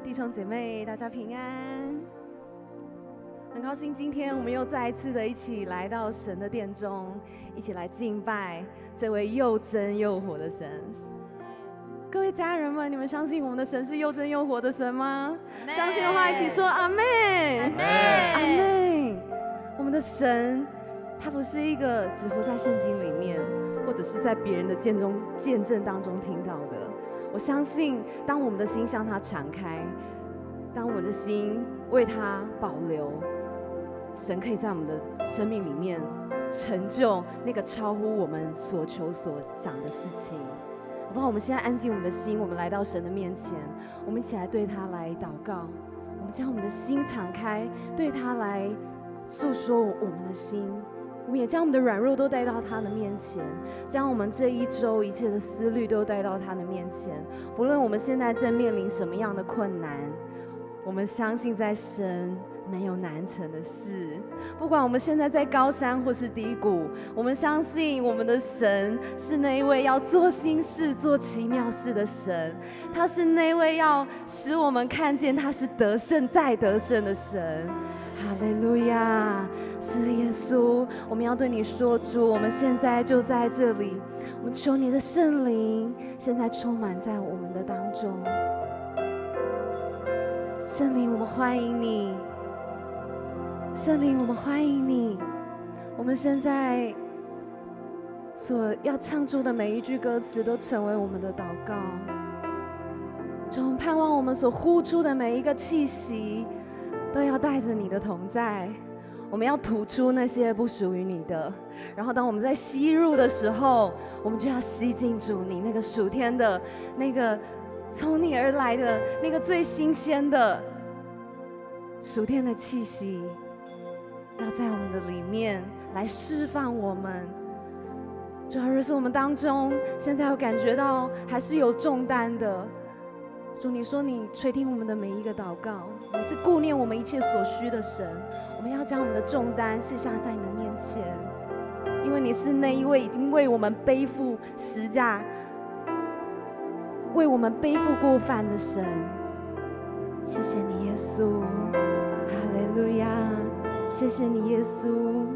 弟兄姐妹，大家平安。很高兴今天我们又再一次的一起来到神的殿中，一起来敬拜这位又真又活的神。各位家人们，你们相信我们的神是又真又活的神吗？相信的话，一起说阿们，阿们，阿们。我们的神，他不是一个只活在圣经里面，或者是在别人的见证当中听到的。我相信，当我们的心向他敞开，当我们的心为他保留，神可以在我们的生命里面成就那个超乎我们所求所想的事情。好不好？我们现在安静我们的心，我们来到神的面前，我们一起来对他来祷告。我们将我们的心敞开，对他来诉说我们的心。我们也将我们的软弱都带到他的面前，将我们这一周一切的思虑都带到他的面前。不论我们现在正面临什么样的困难，我们相信在神没有难成的事。不管我们现在在高山或是低谷，我们相信我们的神是那一位要做新事做奇妙事的神，他是那位要使我们看见他是得胜再得胜的神。哈利路亚，是耶稣，我们要对你说，主，我们现在就在这里，我们求你的圣灵现在充满在我们的当中。圣灵，我们欢迎你，圣灵，我们欢迎你。我们现在所要唱出的每一句歌词都成为我们的祷告，主，我们盼望我们所呼出的每一个气息都要带着你的同在。我们要吐出那些不属于你的，然后当我们在吸入的时候，我们就要吸进主你那个属天的，那个从你而来的那个最新鲜的属天的气息，要在我们的里面来释放我们。主要是我们当中现在有感觉到还是有重担的，主，你说你垂听我们的每一个祷告，你是顾念我们一切所需的神。我们要将我们的重担卸下在你的面前，因为你是那一位已经为我们背负十架，为我们背负过犯的神。谢谢你，耶稣，哈利路亚！谢谢你，耶稣。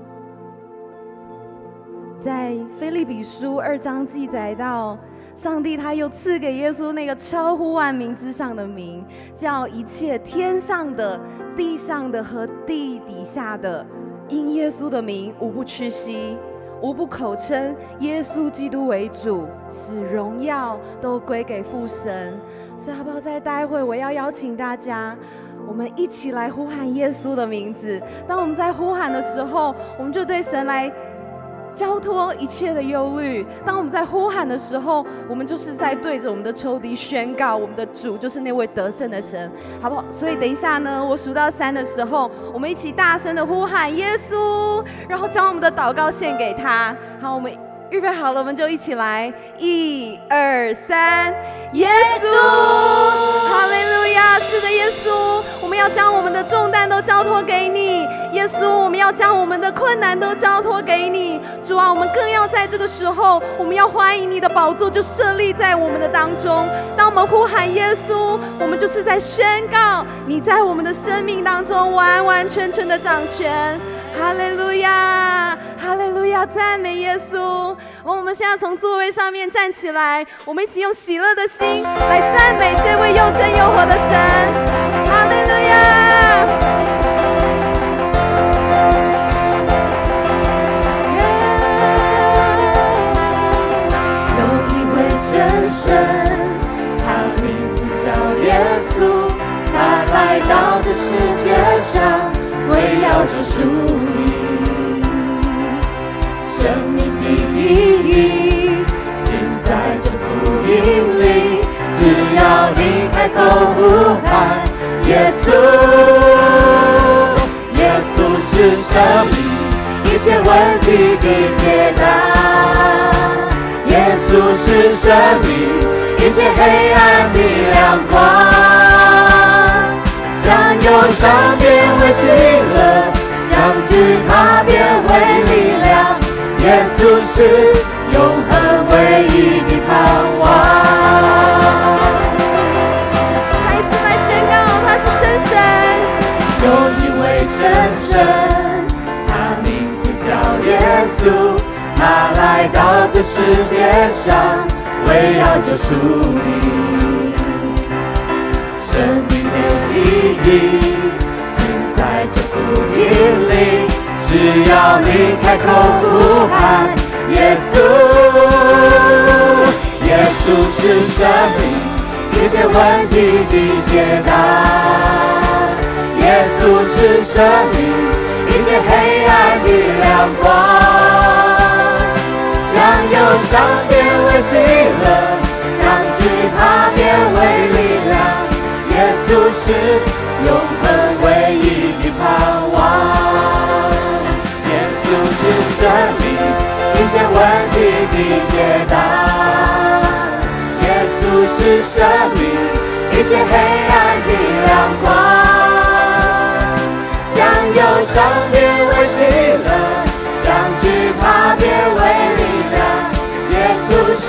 在腓立比书2章记载到，上帝他又赐给耶稣那个超乎万名之上的名，叫一切天上的、地上的和地底下的，因耶稣的名无不屈膝，无不口称耶稣基督为主，使荣耀都归给父神。所以好不好？在待会我要邀请大家，我们一起来呼喊耶稣的名字。当我们在呼喊的时候，我们就对神来交托一切的忧虑。当我们在呼喊的时候，我们就是在对着我们的仇敌宣告，我们的主就是那位得胜的神，好不好？所以等一下呢，我数到3的时候，我们一起大声的呼喊耶稣，然后将我们的祷告献给他。好，我们预备好了，我们就一起来，1、2、3，耶稣，哈利路亚！是的，耶稣，我们要将我们的重担都交托给你，耶稣，我们要将我们的困难都交托给你。主啊，我们更要在这个时候，我们要欢迎你的宝座就设立在我们的当中。当我们呼喊耶稣，我们就是在宣告你在我们的生命当中完完全全的掌权。哈利路亚，哈利路亚，赞美耶稣！我们现在从座位上面站起来，我们一起用喜乐的心来赞美这位又真又活的神。哈利路亚！有一位真神，他名字叫耶稣，他来到这世界上，为要救赎你。生命的意义尽在这福音里，只要你开口呼喊耶稣，耶稣是生命一切问题的解答，耶稣是生命一切黑暗的亮光，将忧伤变为喜乐，将惧怕变为力量，耶稣是永恒唯一的盼望。再一次来宣告，界上围绕救赎你，生命的意义尽在这福音里。只要你开口呼喊耶稣，耶稣是生命，一切问题的解答。耶稣是生命，一切黑暗的亮光。将忧伤变为喜乐，将惧怕变为力量。耶稣是永恒唯一的盼望。耶稣是生命，一切问题的解答。耶稣是生命，一切黑暗的亮光。将忧伤变为喜乐，将惧怕变为力量。耶稣是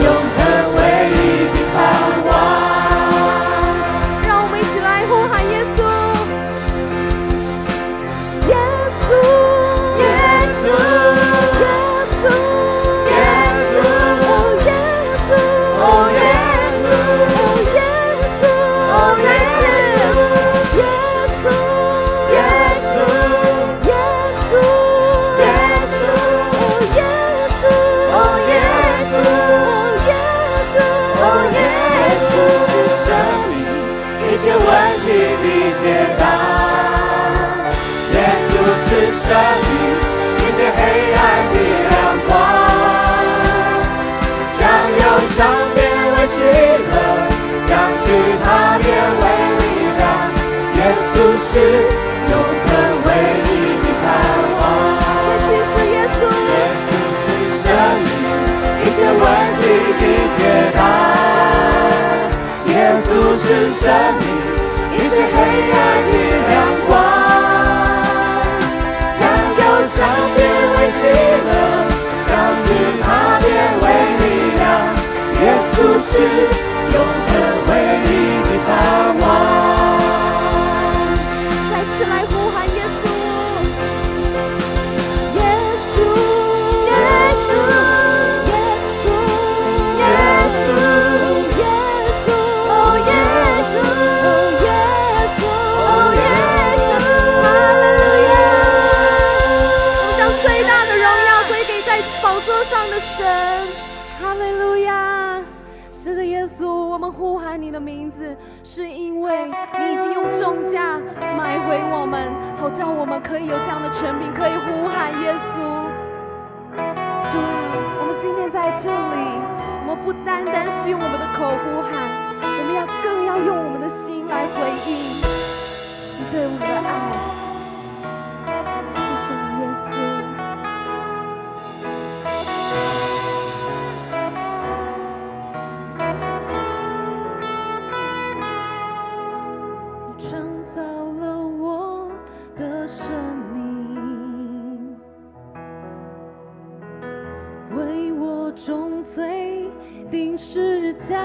永恒唯一的盼望。让我们一起来呼喊耶稣，耶稣，耶稣，耶稣，耶稣，哦耶稣，哦耶稣，哦耶稣，耶稣，耶稣，耶稣，耶稣，耶稣，哦耶稣，耶稣，哦耶稣是生命，一切问题的解答。耶稣是生命，一切黑暗的亮光。将忧伤变为喜乐，将惧怕变为力量。耶稣是永恒唯一的盼望。耶稣，耶稣，耶稣是生命，一切问题的解答。耶稣是生命，一切黑暗的亮光。将忧伤变为喜乐，将惧怕变为力量。耶稣是永恒唯一的盼望。再次来呼喊耶稣，耶稣，耶稣，耶稣，耶稣，耶稣，哦耶稣，哦耶稣，哦耶稣，哈利路亚！我将最大的荣耀归给在宝座上的神，哈利路亚！是的，耶稣，我们呼喊你的名字，是因为你已经用重价买回我们，好叫我们可以有这样的权柄，可以呼喊耶稣。主啊，我们今天在这里，我们不单单是用我们的口呼喊，我们更要用我们的心来回应你对我们的爱。谢谢你，耶稣。你创造了我的生命，为我重罪定十架，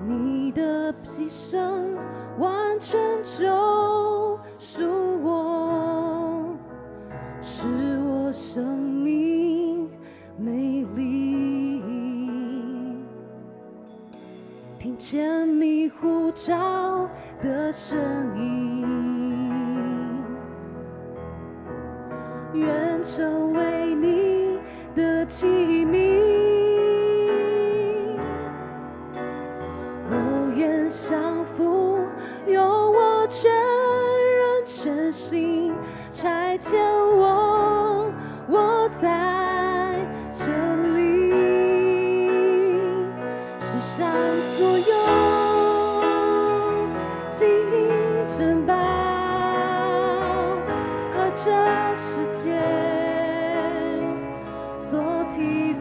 你的牺牲完全救赎我，使我生命美丽。听见你呼召的声音，愿成为你的器皿。我愿降服，用我全人全心差遣我，我在这里。世上所有金银珍宝和这世界所提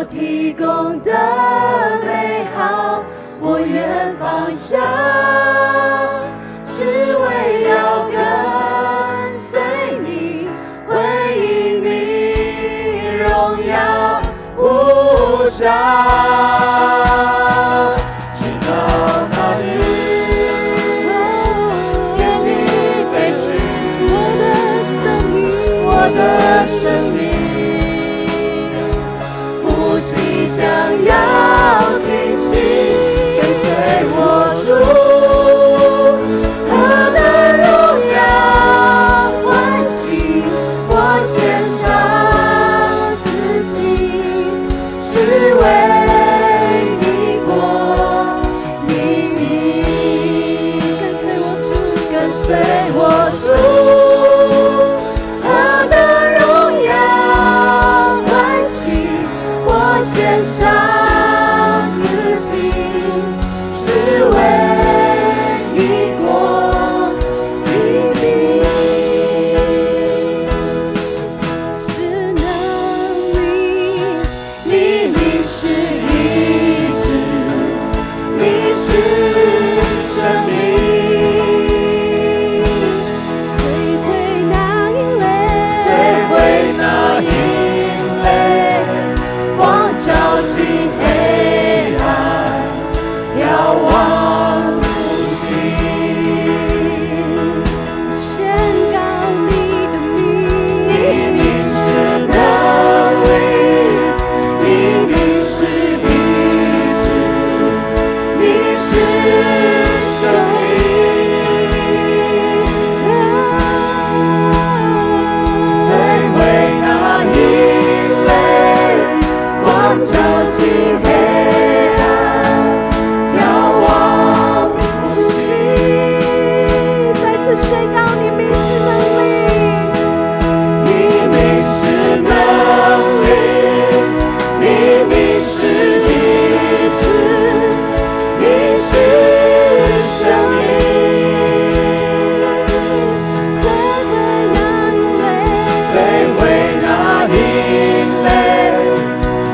提供的美好，我愿放下，只为要跟随你，回应你荣耀无常。我的生命，呼吸将要停息，跟随我主，何等荣耀欢喜！我献上自己，只为你国你名。跟随我主。献上自己，只为一国一民，是能力，你名是医治，你是生命，摧毁那阴雷，摧毁那阴雷。照进黑暗，眺望无尽，宣告你的名，你名是能力，你名是医治，你是生命，摧毁那阴雷。照进黑暗，眺望无尽。再次宣告你名是能力，你名是能力，你名是医治，你是生命。摧毁那阴雷。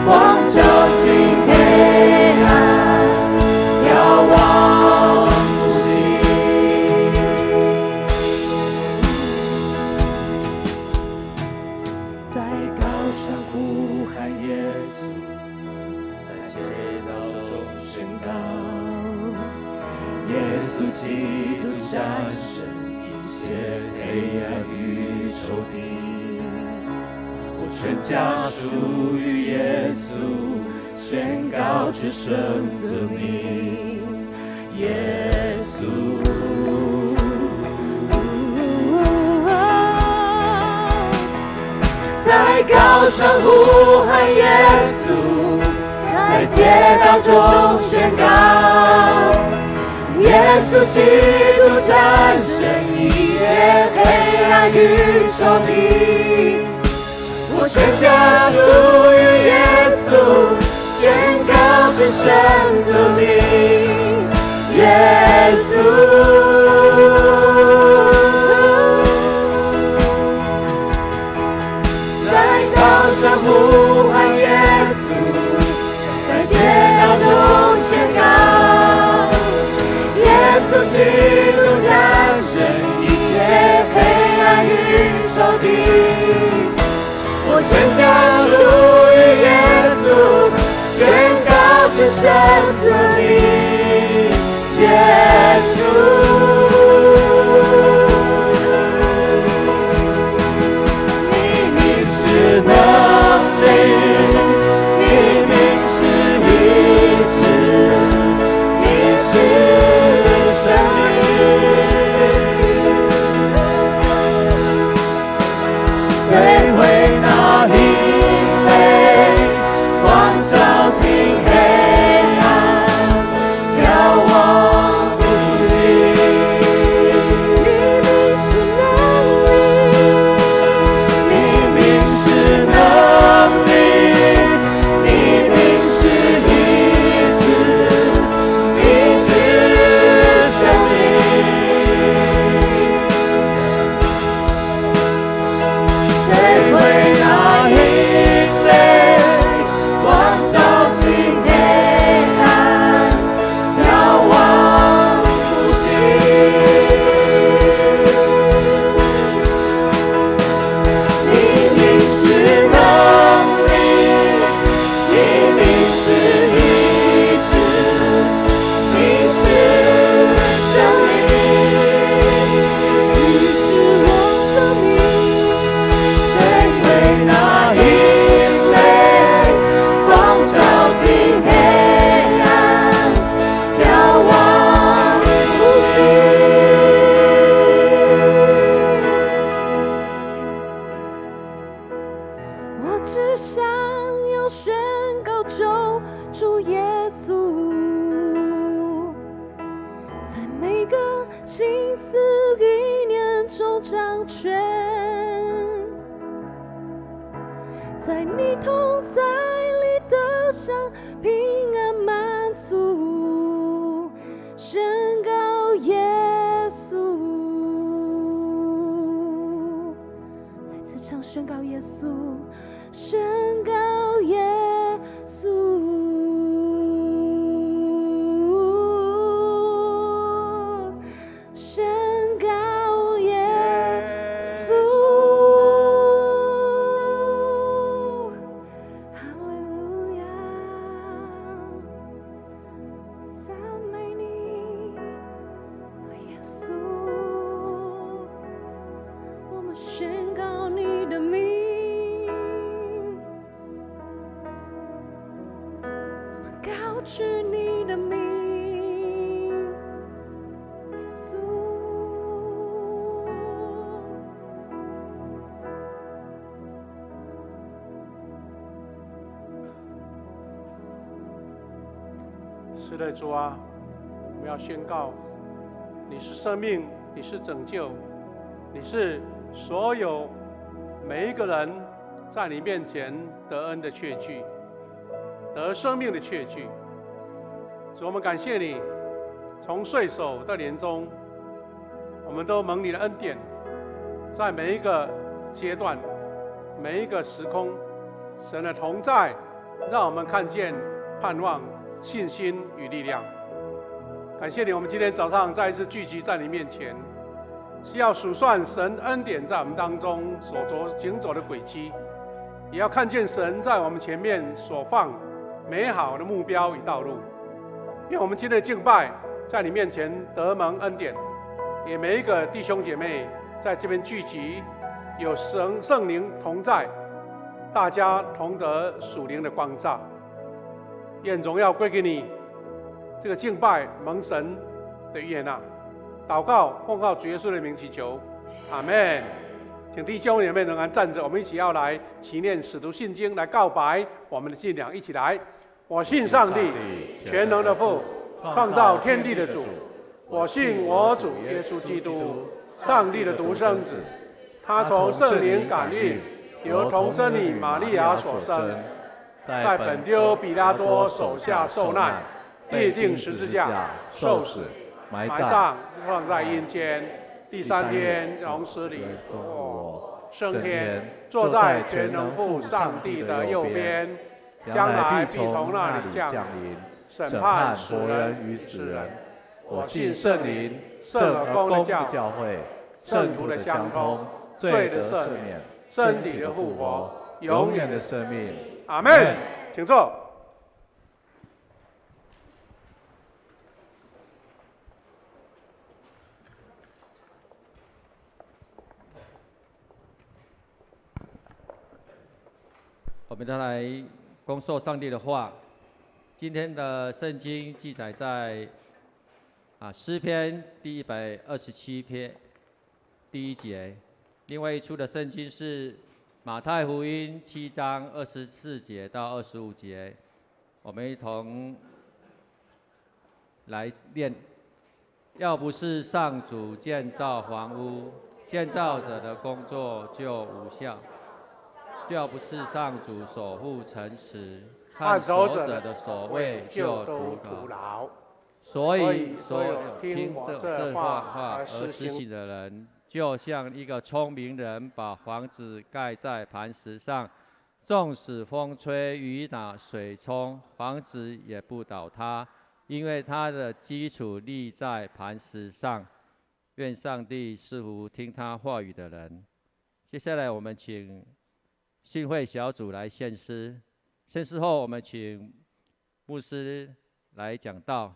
光照进黑暗，眺望无尽。在高山呼喊耶稣，在街道中宣告，耶稣基督战胜一切黑暗与仇敌。我全家属于耶稣，宣告至圣子名，耶稣。在高山呼喊耶稣，在街道中宣告，耶稣基督战胜一切黑暗与仇敌。我全家属于耶稣，宣告至圣子名，耶稣。在高山呼喊耶稣，在街道中宣告，耶稣基督战胜一切黑暗与仇敌。我全家属于耶稣，宣告至圣子名，耶稣。你名是能力，你名是医治，你是生命，摧毁那阴雷，光照进黑暗，地上要宣告救主耶稣，在每个心思意念中掌权，在你同在里得享平安满足，宣告耶稣，再次唱宣告耶稣，宣告耶稣，宣告耶稣，哈利路亚，赞美你，耶稣，我们宣告你的名。高举你的名，耶稣。是的，主啊，我们要宣告，你是生命，你是拯救，你是所有每一个人在你面前得恩的确据。得生命的确据，主，我们感谢你，从岁首到年终，我们都蒙你的恩典，在每一个阶段、每一个时空，神的同在，让我们看见盼望、信心与力量。感谢你，我们今天早上再一次聚集在你面前，是要数算神恩典在我们当中所行走的轨迹，也要看见神在我们前面所放美好的目标与道路。愿我们今天的敬拜在你面前得蒙恩典，也每一个弟兄姐妹在这边聚集，有圣灵同在，大家同得属灵的光照。愿荣耀归给你，这个敬拜蒙神的悦纳。祷告奉靠主耶稣的名祈求，阿们。请弟兄姐妹仍然站着，我们一起要来祈念使徒信经，来告白我们的信仰。一起来，我信上帝，全能的父，创造天地的主。我信我主耶稣基督，上帝的独生子。他从圣灵感孕，由童真理玛利亚所生，在本丢彼拉多手下受难，被钉十字架，受死，埋葬，放在阴间。第三天从死里复活，升天，坐在全能父上帝的右边，将来必从那里降临，审判活人与死人。我信圣灵，圣而公的教会，圣徒的相通，罪的赦免，身体的复活，永远的生命。阿们。请坐。我们再来恭受上帝的话。今天的圣经记载在诗篇第127篇第1节。另外一处的圣经是马太福音7章24节到25节。我们一同来念：要不是上主建造房屋，建造者的工作就无效。要不是上主守护城池，看守者的守卫就徒劳。所以，所有听这话而实行的人，就像一个聪明人把房子盖在磐石上，纵使风吹雨打水冲，房子也不倒塌，因为它的基础立在磐石上。愿上帝赐福听他话语的人。接下来，我们请信会小组来献诗，献诗后我们请牧师来讲道。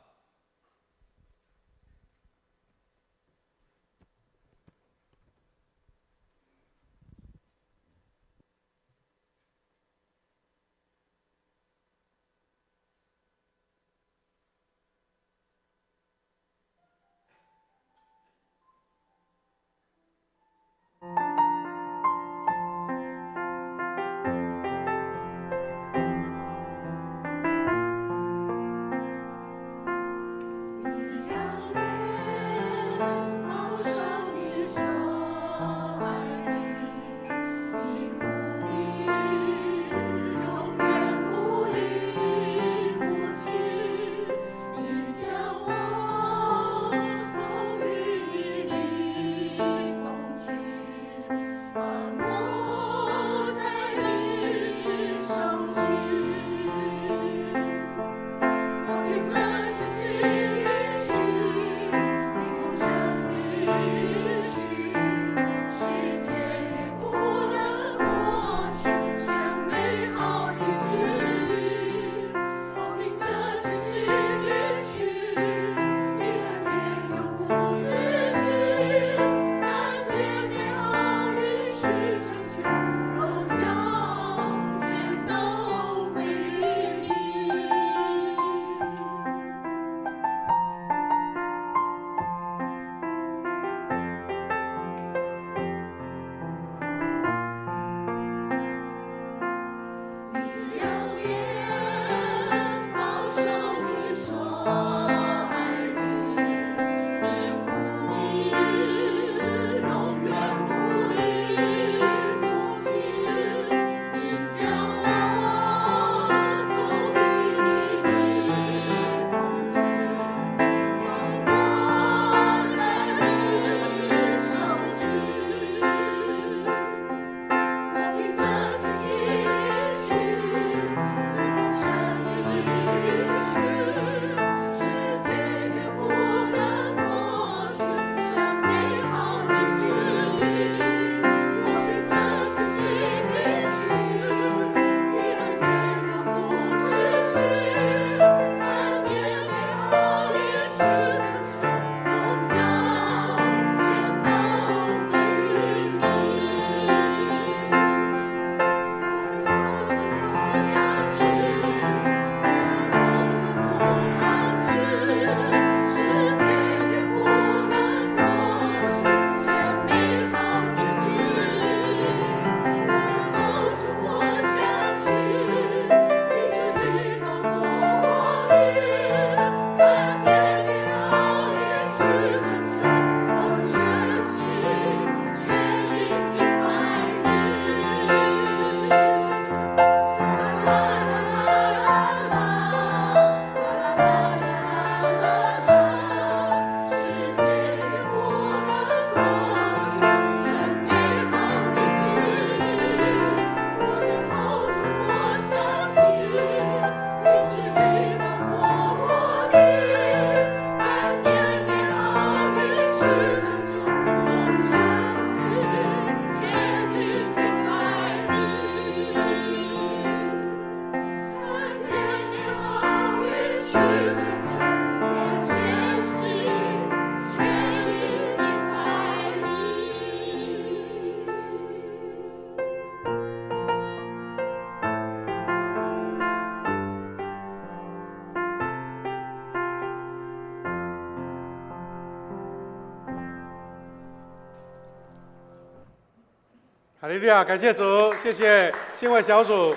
哈利路亚，感谢主，谢谢敬畏小组，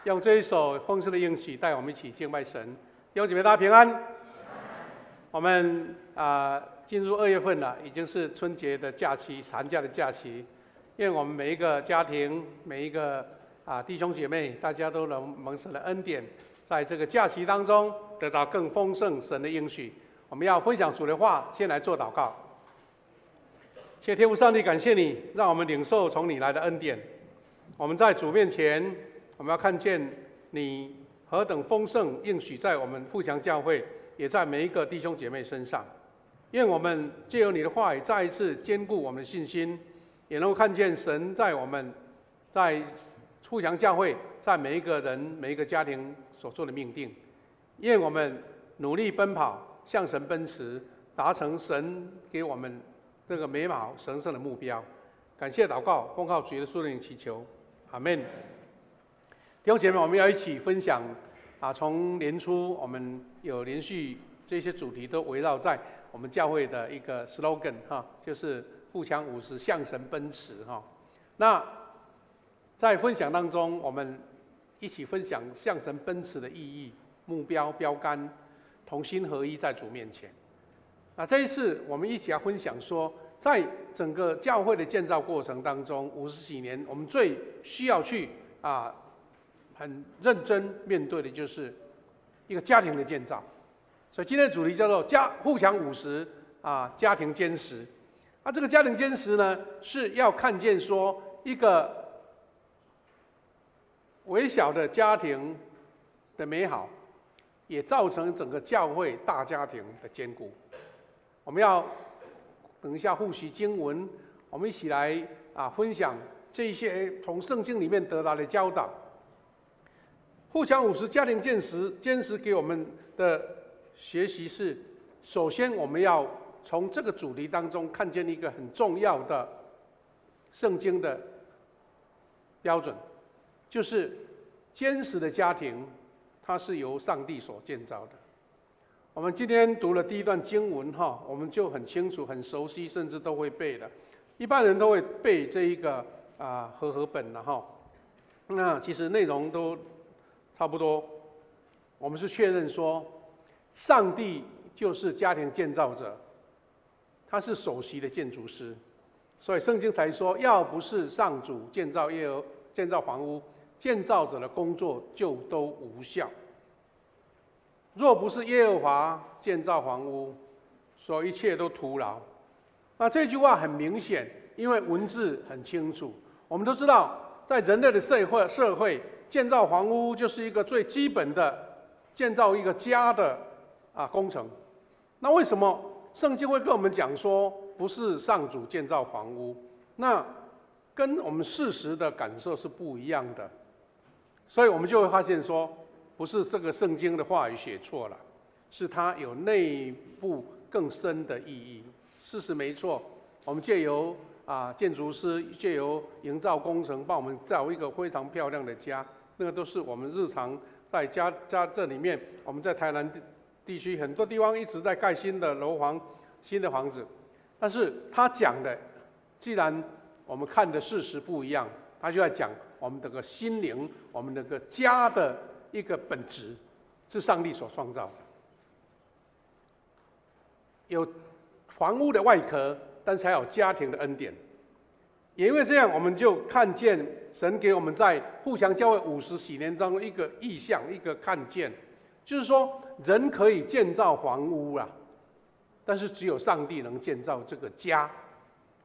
用这一首丰盛的应许带我们一起敬拜神。弟兄姐妹，大家平安。我们进入2月份了，已经是春节的假期、寒假的假期。愿我们每一个家庭、每一个弟兄姐妹，大家都能蒙神的恩典，在这个假期当中得到更丰盛神的应许。我们要分享主的话，先来做祷告。谢天父上帝，感谢你，让我们领受从你来的恩典。我们在主面前，我们要看见你何等丰盛应许在我们富强教会，也在每一个弟兄姐妹身上。愿我们借由你的话语，再一次坚固我们的信心，也能够看见神在我们在富强教会，在每一个人、每一个家庭所做的命定。愿我们努力奔跑，向神奔驰，达成神给我们这个美好神圣的目标。感谢祷告，奉靠主耶稣的名祈求，阿们。弟兄姐妹，我们要一起分享从年初我们有连续这些主题都围绕在我们教会的一个 slogan 就是富强50向神奔驰那在分享当中，我们一起分享向神奔驰的意义、目标、标杆，同心合一在主面前。那这一次我们一起要分享说，在整个教会的建造过程当中，50几年，我们最需要去很认真面对的就是一个家庭的建造。所以今天的主题叫做富强50家庭坚实。这个家庭坚实呢，是要看见说一个微小的家庭的美好，也造成整个教会大家庭的坚固。我们要等一下复习经文，我们一起来分享这些从圣经里面得到的教导。富强50家庭坚实给我们的学习是，首先我们要从这个主题当中看见一个很重要的圣经的标准，就是坚实的家庭，它是由上帝所建造的。我们今天读了第一段经文我们就很清楚、很熟悉，甚至都会背的。一般人都会背这一个和合本了那其实内容都差不多。我们是确认说，上帝就是家庭建造者，他是首席的建筑师，所以圣经才说，要不是上主建造房屋，建造者的工作就都无效。若不是耶和华建造房屋，所以一切都徒劳。那这句话很明显，因为文字很清楚。我们都知道，在人类的社会，建造房屋就是一个最基本的建造一个家的工程。那为什么圣经会跟我们讲说不是上主建造房屋？那跟我们事实的感受是不一样的。所以我们就会发现说，不是这个圣经的话语写错了，是它有内部更深的意义。事实没错，我们借由建筑师，借由营造工程，帮我们造一个非常漂亮的家，那个都是我们日常在家这里面。我们在台南地区很多地方一直在盖新的楼房、新的房子，但是他讲的，既然我们看的事实不一样，他就在讲我们这个心灵，我们这个家的一个本质是上帝所创造的。有房屋的外壳，但是还有家庭的恩典。也因为这样，我们就看见神给我们在富强教会50几年当中一个意象，一个看见，就是说人可以建造房屋但是只有上帝能建造这个家。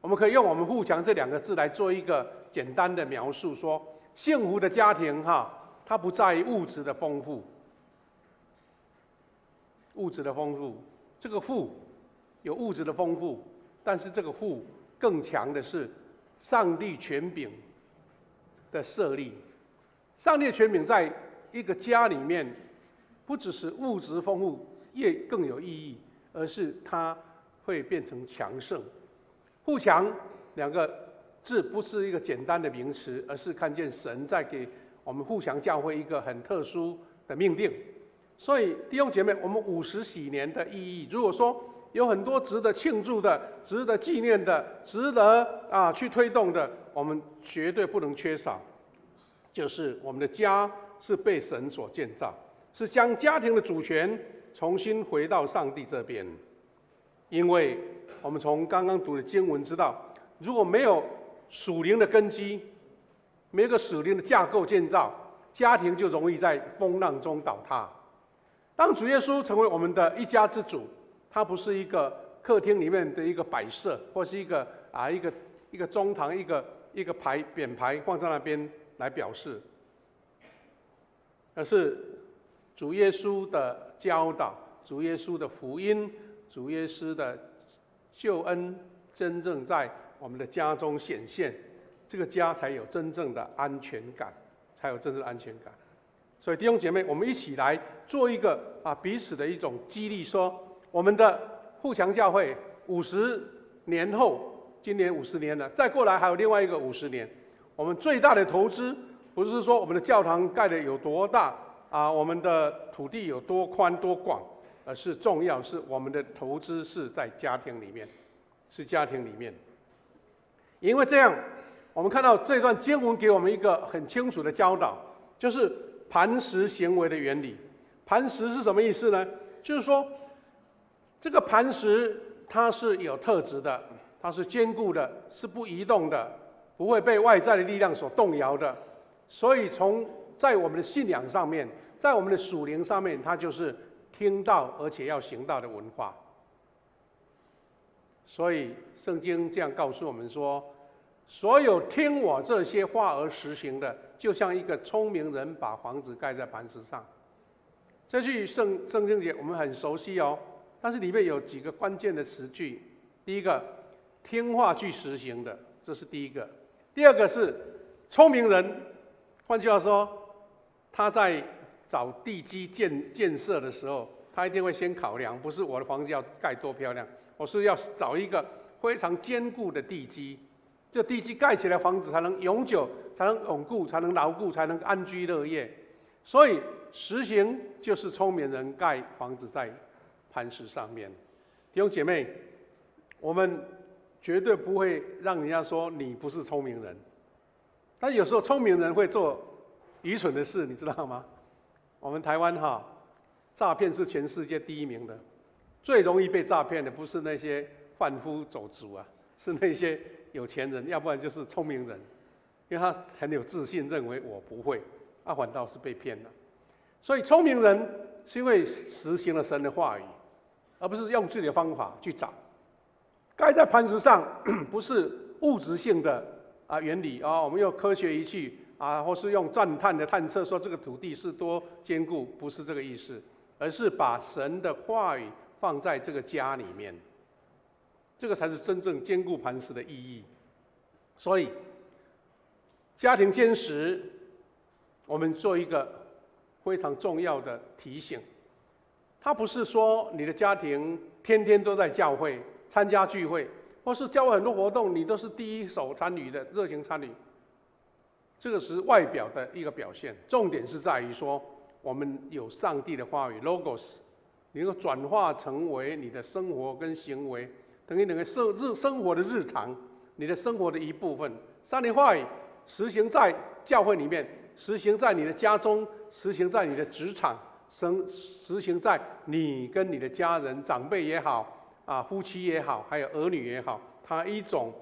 我们可以用我们富强这2个字来做一个简单的描述，说幸福的家庭它不在于物质的丰富，这个富有物质的丰富，但是这个富更强的是上帝权柄的设立。上帝的权柄在一个家里面，不只是物质丰富也更有意义，而是它会变成强盛。富强2个字不是一个简单的名词，而是看见神在给我们富强教会一个很特殊的命定。所以弟兄姐妹，我们50几年的意义，如果说有很多值得庆祝的、值得纪念的、值得去推动的，我们绝对不能缺少。就是我们的家是被神所建造，是将家庭的主权重新回到上帝这边。因为我们从刚刚读的经文知道，如果没有属灵的根基，没有个属灵的架构建造，家庭就容易在风浪中倒塌。当主耶稣成为我们的一家之主，他不是一个客厅里面的一个摆设，或是一个中堂一个匾牌放在那边来表示，而是主耶稣的教导、主耶稣的福音、主耶稣的救恩，真正在我们的家中显现，这个家才有真正的安全感，才有真正的安全感。所以弟兄姐妹，我们一起来做一个彼此的一种激励，说我们的富强教会50年后，今年50年了，再过来还有另外一个50年。我们最大的投资不是说我们的教堂盖的有多大我们的土地有多宽多广，而是重要是我们的投资是在家庭里面，是家庭里面。因为这样，我们看到这段经文给我们一个很清楚的教导，就是磐石行为的原理。磐石是什么意思呢？就是说，这个磐石它是有特质的，它是坚固的，是不移动的，不会被外在的力量所动摇的。所以在我们的信仰上面，在我们的属灵上面，它就是听到而且要行道的文化。所以圣经这样告诉我们说，所有听我这些话而实行的，就像一个聪明人把房子盖在磐石上。这句圣经节我们很熟悉但是里面有几个关键的词句。第一个，听话去实行的，这是第一个。第二个是聪明人，换句话说，他在找地基建设的时候，他一定会先考量，不是我的房子要盖多漂亮，我是要找一个非常坚固的地基，这地基盖起来，房子才能永久，才能稳固，才能牢固，才能安居乐业。所以实行就是聪明人盖房子在磐石上面。弟兄姐妹，我们绝对不会让人家说你不是聪明人，但有时候聪明人会做愚蠢的事，你知道吗？我们台湾诈骗是全世界第1名的，最容易被诈骗的不是那些贩夫走卒是那些有钱人，要不然就是聪明人，因为他很有自信，认为我不会，反倒是被骗了。所以聪明人是因为实行了神的话语，而不是用自己的方法去找。盖在磐石上不是物质性的原理我们用科学仪器或是用钻探的探测说这个土地是多坚固，不是这个意思，而是把神的话语放在这个家里面，这个才是真正坚固磐石的意义。所以家庭坚实，我们做一个非常重要的提醒，它不是说你的家庭天天都在教会参加聚会，或是教会很多活动你都是第一手参与的，热情参与，这个是外表的一个表现。重点是在于说，我们有上帝的话语 logos， 你能够转化成为你的生活跟行为，等于你的生活的日常，你的生活的一部分。上帝话语实行在教会里面，实行在你的家中，实行在你的职场，实行在你跟你的家人、长辈也好夫妻也好，还有儿女也好，它一种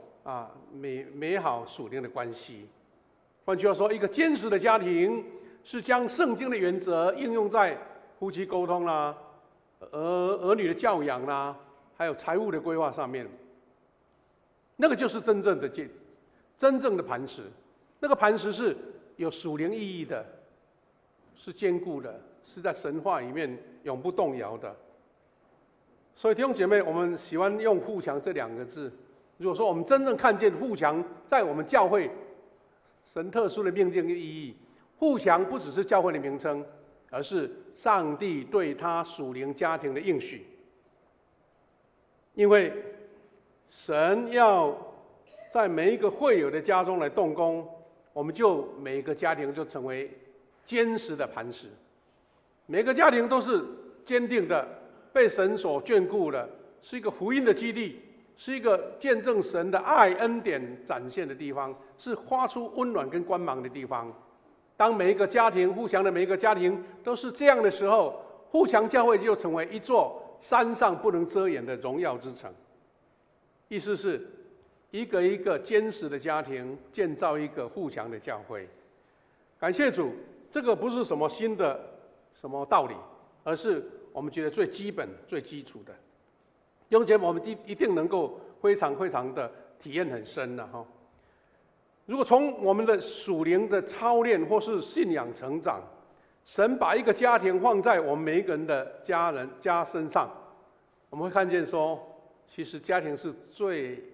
美好属灵的关系。换句话说，一个坚实的家庭是将圣经的原则应用在夫妻沟通啦、儿女的教养啦，还有财务的规划上面。那个就是真正的磐石。那个磐石是有属灵意义的，是坚固的，是在神话里面永不动摇的。所以弟兄姐妹，我们喜欢用富强这2个字。如果说我们真正看见富强在我们教会神特殊的命定意义，富强不只是教会的名称，而是上帝对他属灵家庭的应许。因为神要在每一个会友的家中来动工，我们就每一个家庭就成为坚实的磐石，每个家庭都是坚定的，被神所眷顾的，是一个福音的基地，是一个见证神的爱恩典展现的地方，是发出温暖跟光芒的地方。当每一个家庭，富强的每一个家庭都是这样的时候，富强教会就成为一座山上不能遮掩的荣耀之城。意思是，一个一个坚实的家庭建造一个富强的教会。感谢主，这个不是什么新的什么道理，而是我们觉得最基本、最基础的。弟兄姐妹，我们一定能够非常非常的体验很深的哈。如果从我们的属灵的操练或是信仰成长，神把一个家庭放在我们每一个人的家身上，我们会看见说，其实家庭是最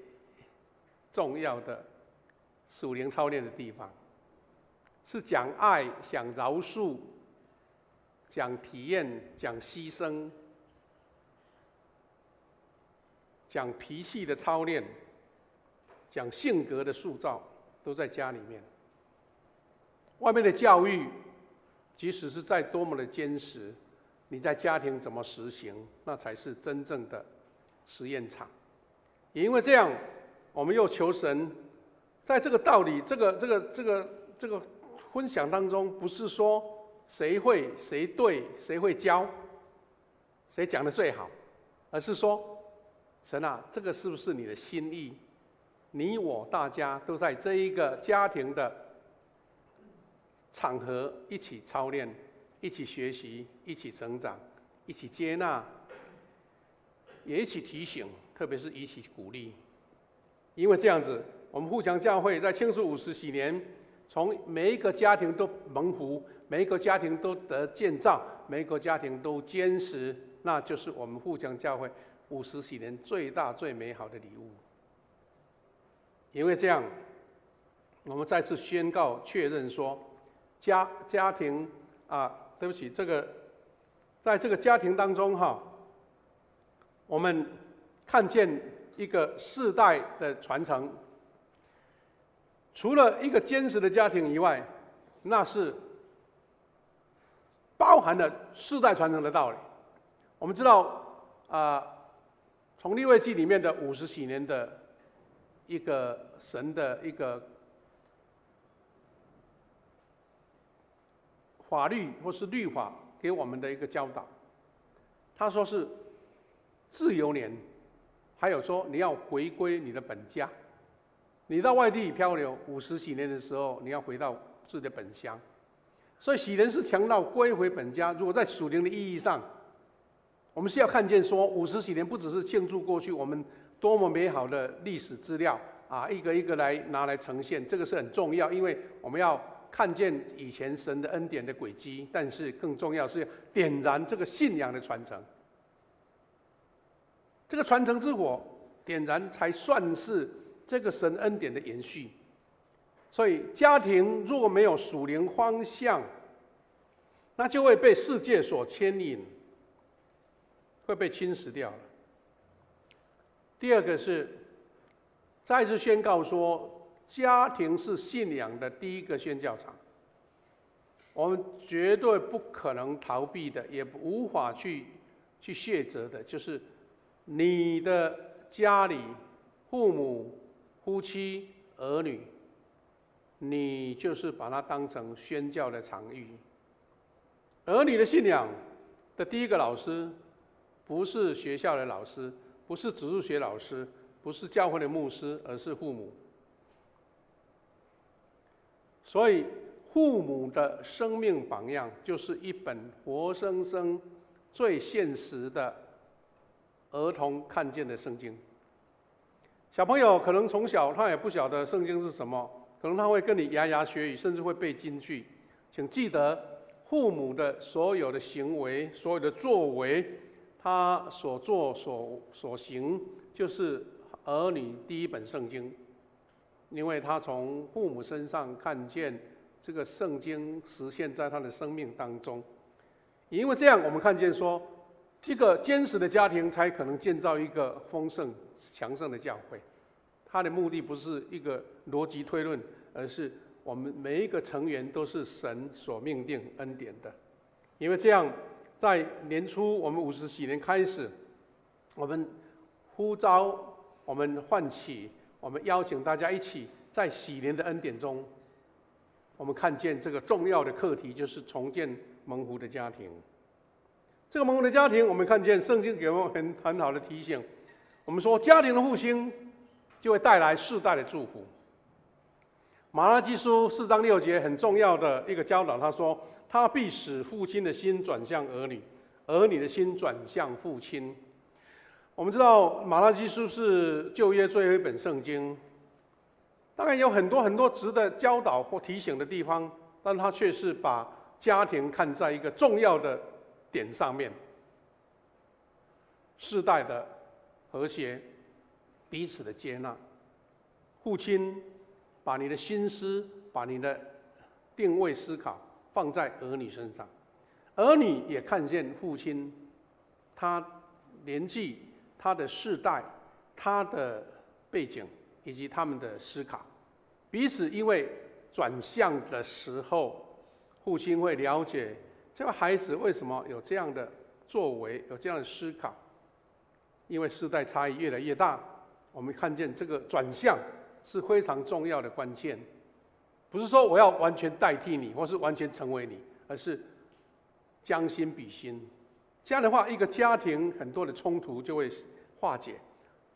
重要的属灵操练的地方，是讲爱、讲饶恕、讲体验、讲牺牲、讲脾气的操练、讲性格的塑造，都在家里面。外面的教育，即使是再多么的坚实，你在家庭怎么实行，那才是真正的实验场。也因为这样，我们又求神，在这个道理、这个分享当中，不是说谁会、谁对、谁会教、谁讲的最好，而是说，神啊，这个是不是你的心意？你我大家都在这一个家庭的场合一起操练，一起学习，一起成长，一起接纳，也一起提醒，特别是一起鼓励。因为这样子，我们富强教会在庆祝50禧年，从每一个家庭都蒙福，每一个家庭都得建造，每一个家庭都坚实，那就是我们富强教会50禧年最大最美好的礼物。因为这样，我们再次宣告确认说，家庭对不起，在这个家庭当中我们看见一个世代的传承。除了一个坚实的家庭以外，那是包含了世代传承的道理。我们知道从利未记里面的50禧年的一个神的一个法律或是律法给我们的一个教导，他说是自由年，还有说你要回归你的本家，你到外地漂流50禧年的时候，你要回到自己的本乡。所以禧年是强调归回本家。如果在属灵的意义上，我们是要看见说50禧年不只是庆祝过去我们多么美好的历史资料一个一个来拿来呈现，这个是很重要，因为我们要看见以前神的恩典的轨迹，但是更重要是点燃这个信仰的传承。这个传承之火点燃，才算是这个神恩典的延续。所以家庭若没有属灵方向，那就会被世界所牵引，会被侵蚀掉了。第二个是再次宣告说，家庭是信仰的第一个宣教场。我们绝对不可能逃避的，也无法去卸责的，就是你的家里父母、夫妻、儿女，你就是把它当成宣教的场域。儿女的信仰的第一个老师，不是学校的老师，不是植物学老师，不是教会的牧师，而是父母。所以父母的生命榜样，就是一本活生生、最现实的儿童看见的圣经。小朋友可能从小他也不晓得圣经是什么，可能他会跟你牙牙学语，甚至会背金句。请记得，父母的所有的行为、所有的作为，他所做所行，就是儿女第一本圣经。因为他从父母身上看见这个圣经实现在他的生命当中。也因为这样，我们看见说，一个坚实的家庭才可能建造一个丰盛强盛的教会。它的目的不是一个逻辑推论，而是我们每一个成员都是神所命定恩典的。因为这样，在年初我们50禧年开始，我们呼召我们唤起，我们邀请大家一起在喜年的恩典中，我们看见这个重要的课题，就是重建蒙福的家庭。这个蒙福的家庭，我们看见圣经给我们很好的提醒。我们说，家庭的复兴就会带来世代的祝福。马拉基书4章6节很重要的一个教导，他说：“他必使父亲的心转向儿女，儿女的心转向父亲。”我们知道马拉基书是旧约最后一本圣经，当然有很多值得教导或提醒的地方，但他却是把家庭看在一个重要的点上面，世代的和谐，彼此的接纳。父亲把你的心思，把你的定位思考放在儿女身上，儿女也看见父亲，他年纪、他的世代、他的背景以及他们的思考，彼此因为转向的时候，父亲会了解这个孩子为什么有这样的作为，有这样的思考。因为世代差异越来越大，我们看见这个转向是非常重要的关键。不是说我要完全代替你，或是完全成为你，而是将心比心。这样的话，一个家庭很多的冲突就会化解，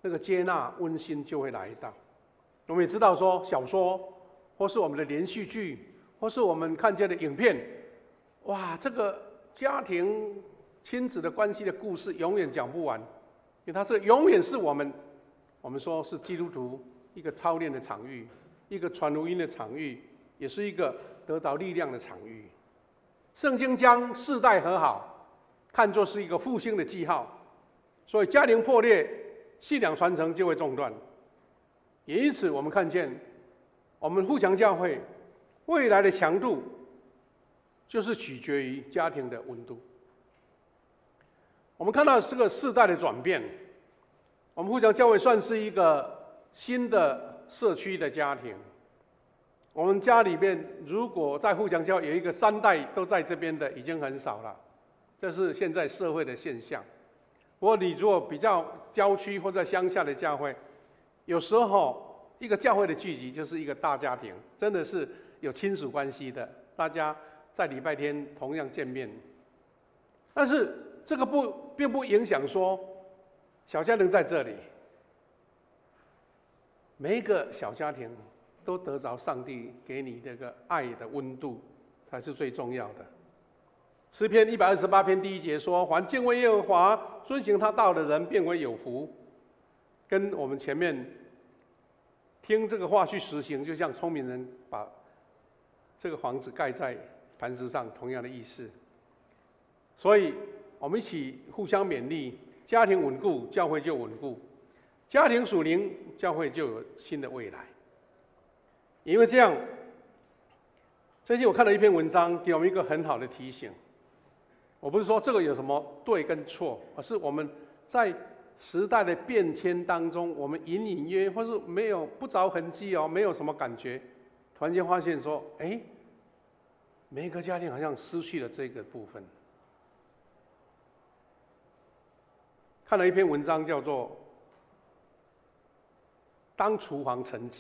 那个接纳温馨就会来到。我们也知道说，小说或是我们的连续剧，或是我们看见的影片，哇，这个家庭亲子的关系的故事永远讲不完，因为它是永远是我们说是基督徒一个操练的场域，一个传福音的场域，也是一个得到力量的场域。圣经将世代和好看作是一个复兴的记号，所以家庭破裂，信仰传承就会中断。也因此，我们看见我们富强教会未来的强度，就是取决于家庭的温度。我们看到这个世代的转变，我们富强教会算是一个新的社区的家庭。我们家里面如果在富强教会有一个3代都在这边的，已经很少了，这是现在社会的现象。不过你如果比较郊区或者乡下的教会，有时候一个教会的聚集就是一个大家庭，真的是有亲属关系的，大家在礼拜天同样见面。但是这个并不影响说小家庭在这里，每一个小家庭都得着上帝给你这个爱的温度，才是最重要的。诗篇128篇第1节说：“凡敬畏耶和华、遵行他道的人，便为有福。”跟我们前面听这个话去实行，就像聪明人把这个房子盖在磐石上，同样的意思。所以，我们一起互相勉励，家庭稳固，教会就稳固；家庭属灵，教会就有新的未来。因为这样，最近我看了一篇文章，给我们一个很好的提醒。我不是说这个有什么对跟错，而是我们在时代的变迁当中，我们隐隐约或是没有不着痕迹哦，没有什么感觉，突然间发现说，哎，每一个家庭好像失去了这个部分。看了一篇文章，叫做《当厨房沉寂》。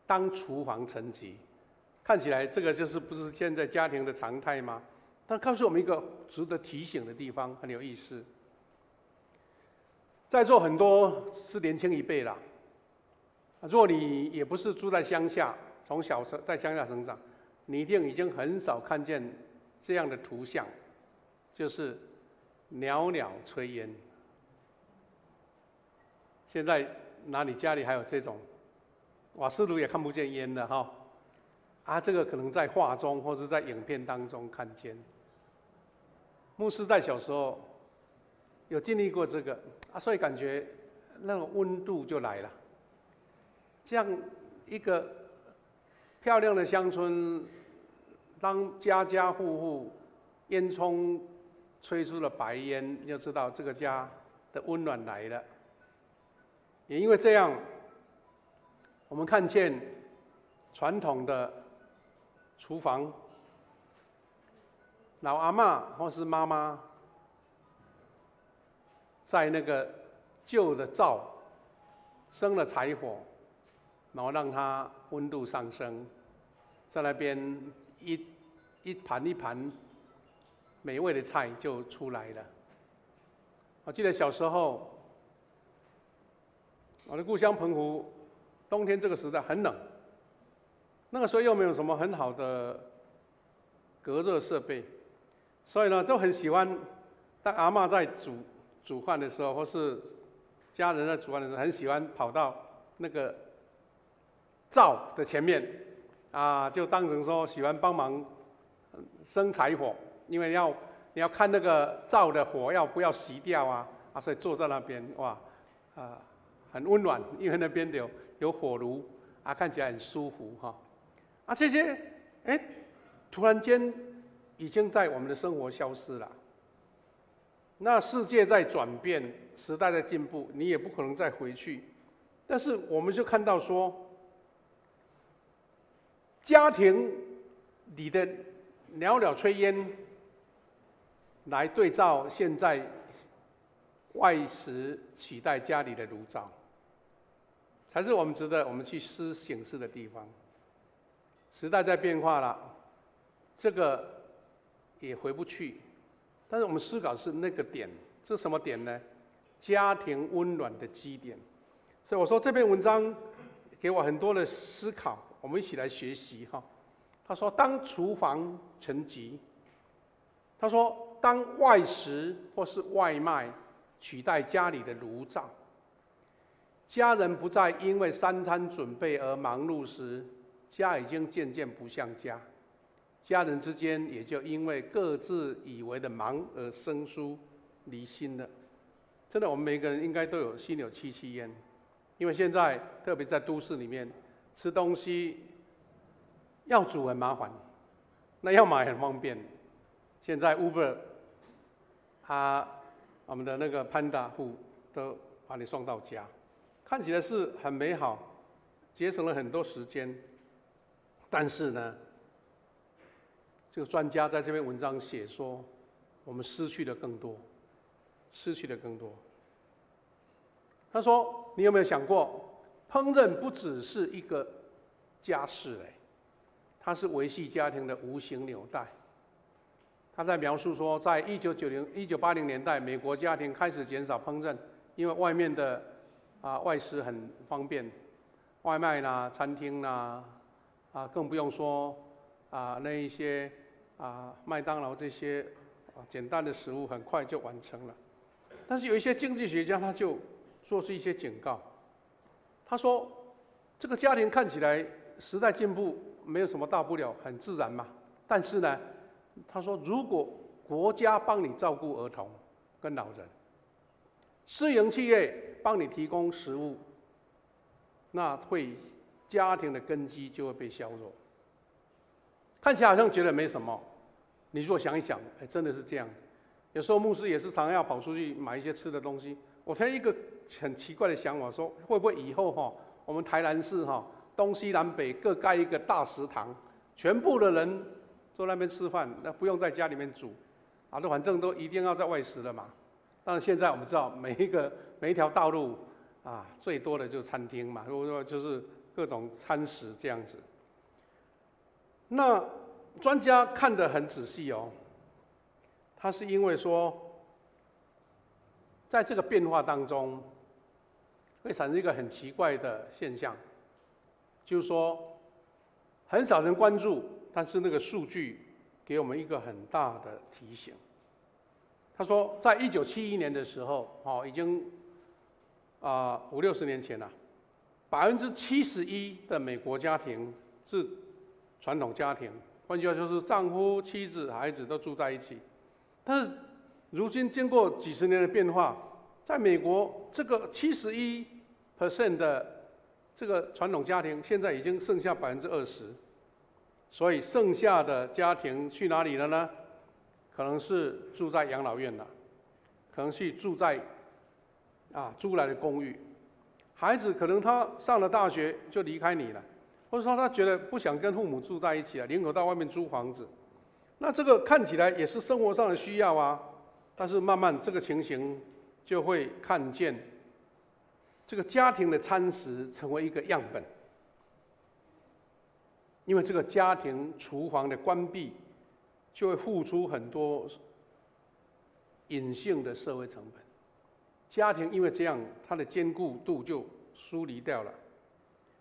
当厨房沉寂，看起来这个就是不是现在家庭的常态吗？但告诉我们一个值得提醒的地方，很有意思。在座很多是年轻一辈啦，如果你也不是住在乡下，从小在乡下成长，你一定已经很少看见这样的图像，就是袅袅炊烟。现在哪里家里还有这种？瓦斯炉也看不见烟了哈，这个可能在画中或是在影片当中看见。牧师在小时候有经历过这个所以感觉那种温度就来了。这样一个漂亮的乡村，当家家户户烟囱吹出了白烟，你就知道这个家的温暖来了。也因为这样，我们看见传统的厨房，老阿嬷或是妈妈，在那个旧的灶生了柴火，然后让它温度上升，在那边一盘一盘美味的菜就出来了。我记得小时候，我的故乡澎湖，冬天这个时代很冷，那个时候又没有什么很好的隔热设备，所以呢，都很喜欢当阿嬷在煮饭的时候，或是家人在煮饭的时候，很喜欢跑到那个灶的前面啊，就当成说喜欢帮忙生柴火，因为你要看那个灶的火不要熄掉啊，所以坐在那边哇很温暖，因为那边有火炉啊，看起来很舒服哈。这些突然间已经在我们的生活消失了。那世界在转变，时代在进步，你也不可能再回去。但是我们就看到说，家庭里的袅袅炊烟，来对照现在外食取代家里的炉灶，才是我们值得我们去省思的地方。时代在变化了，这个也回不去。但是我们思考是那个点，这是什么点呢？家庭温暖的基点。所以我说这篇文章给我很多的思考，我们一起来学习哈。他说，当厨房沉寂，他说当外食或是外卖取代家里的炉灶，家人不再因为三餐准备而忙碌时，家已经渐渐不像家。家人之间也就因为各自以为的忙而生疏离心了。真的，我们每个人应该都有心有戚戚焉，因为现在特别在都市里面，吃东西要煮很麻烦，那要买很方便。现在 Uber 我们的那个 Panda 都把你送到家，看起来是很美好，节省了很多时间。但是呢，这个专家在这篇文章写说，我们失去的更多，失去的更多。他说：“你有没有想过，烹饪不只是一个家事它是维系家庭的无形纽带。”他在描述说，在1980年代，美国家庭开始减少烹饪，因为外面的外食很方便，外卖啦、餐厅啦，更不用说那一些麦当劳这些简单的食物很快就完成了。但是有一些经济学家他就做出一些警告，他说这个家庭看起来时代进步没有什么大不了，很自然嘛。但是呢，他说如果国家帮你照顾儿童跟老人，私营企业帮你提供食物，那家庭的根基就会被削弱。看起来好像觉得没什么，你如果想一想，真的是这样。有时候牧师也是常要跑出去买一些吃的东西。我听一个很奇怪的想法，说会不会以后我们台南市东西南北各盖一个大食堂，全部的人坐那边吃饭，那不用在家里面煮，都反正都一定要在外食了嘛。但是现在我们知道，每一条道路最多的就是餐厅嘛，或者说就是各种餐食这样子。那专家看得很仔细他是因为说，在这个变化当中，会产生一个很奇怪的现象，就是说，很少人关注，但是那个数据给我们一个很大的提醒。他说，在1971年的时候，已经50-60年前了，71%的美国家庭是传统家庭，换句话就是丈夫、妻子、孩子都住在一起。但是如今经过几十年的变化，在美国这个71% 的这个传统家庭，现在已经剩下20%，所以剩下的家庭去哪里了呢？可能是住在养老院了，可能是住在租来的公寓。孩子可能他上了大学就离开你了，或者说他觉得不想跟父母住在一起了，宁可到外面租房子。那这个看起来也是生活上的需要但是慢慢这个情形就会看见这个家庭的餐食成为一个样本，因为这个家庭厨房的关闭，就会付出很多隐性的社会成本。家庭因为这样，它的坚固度就疏离掉了。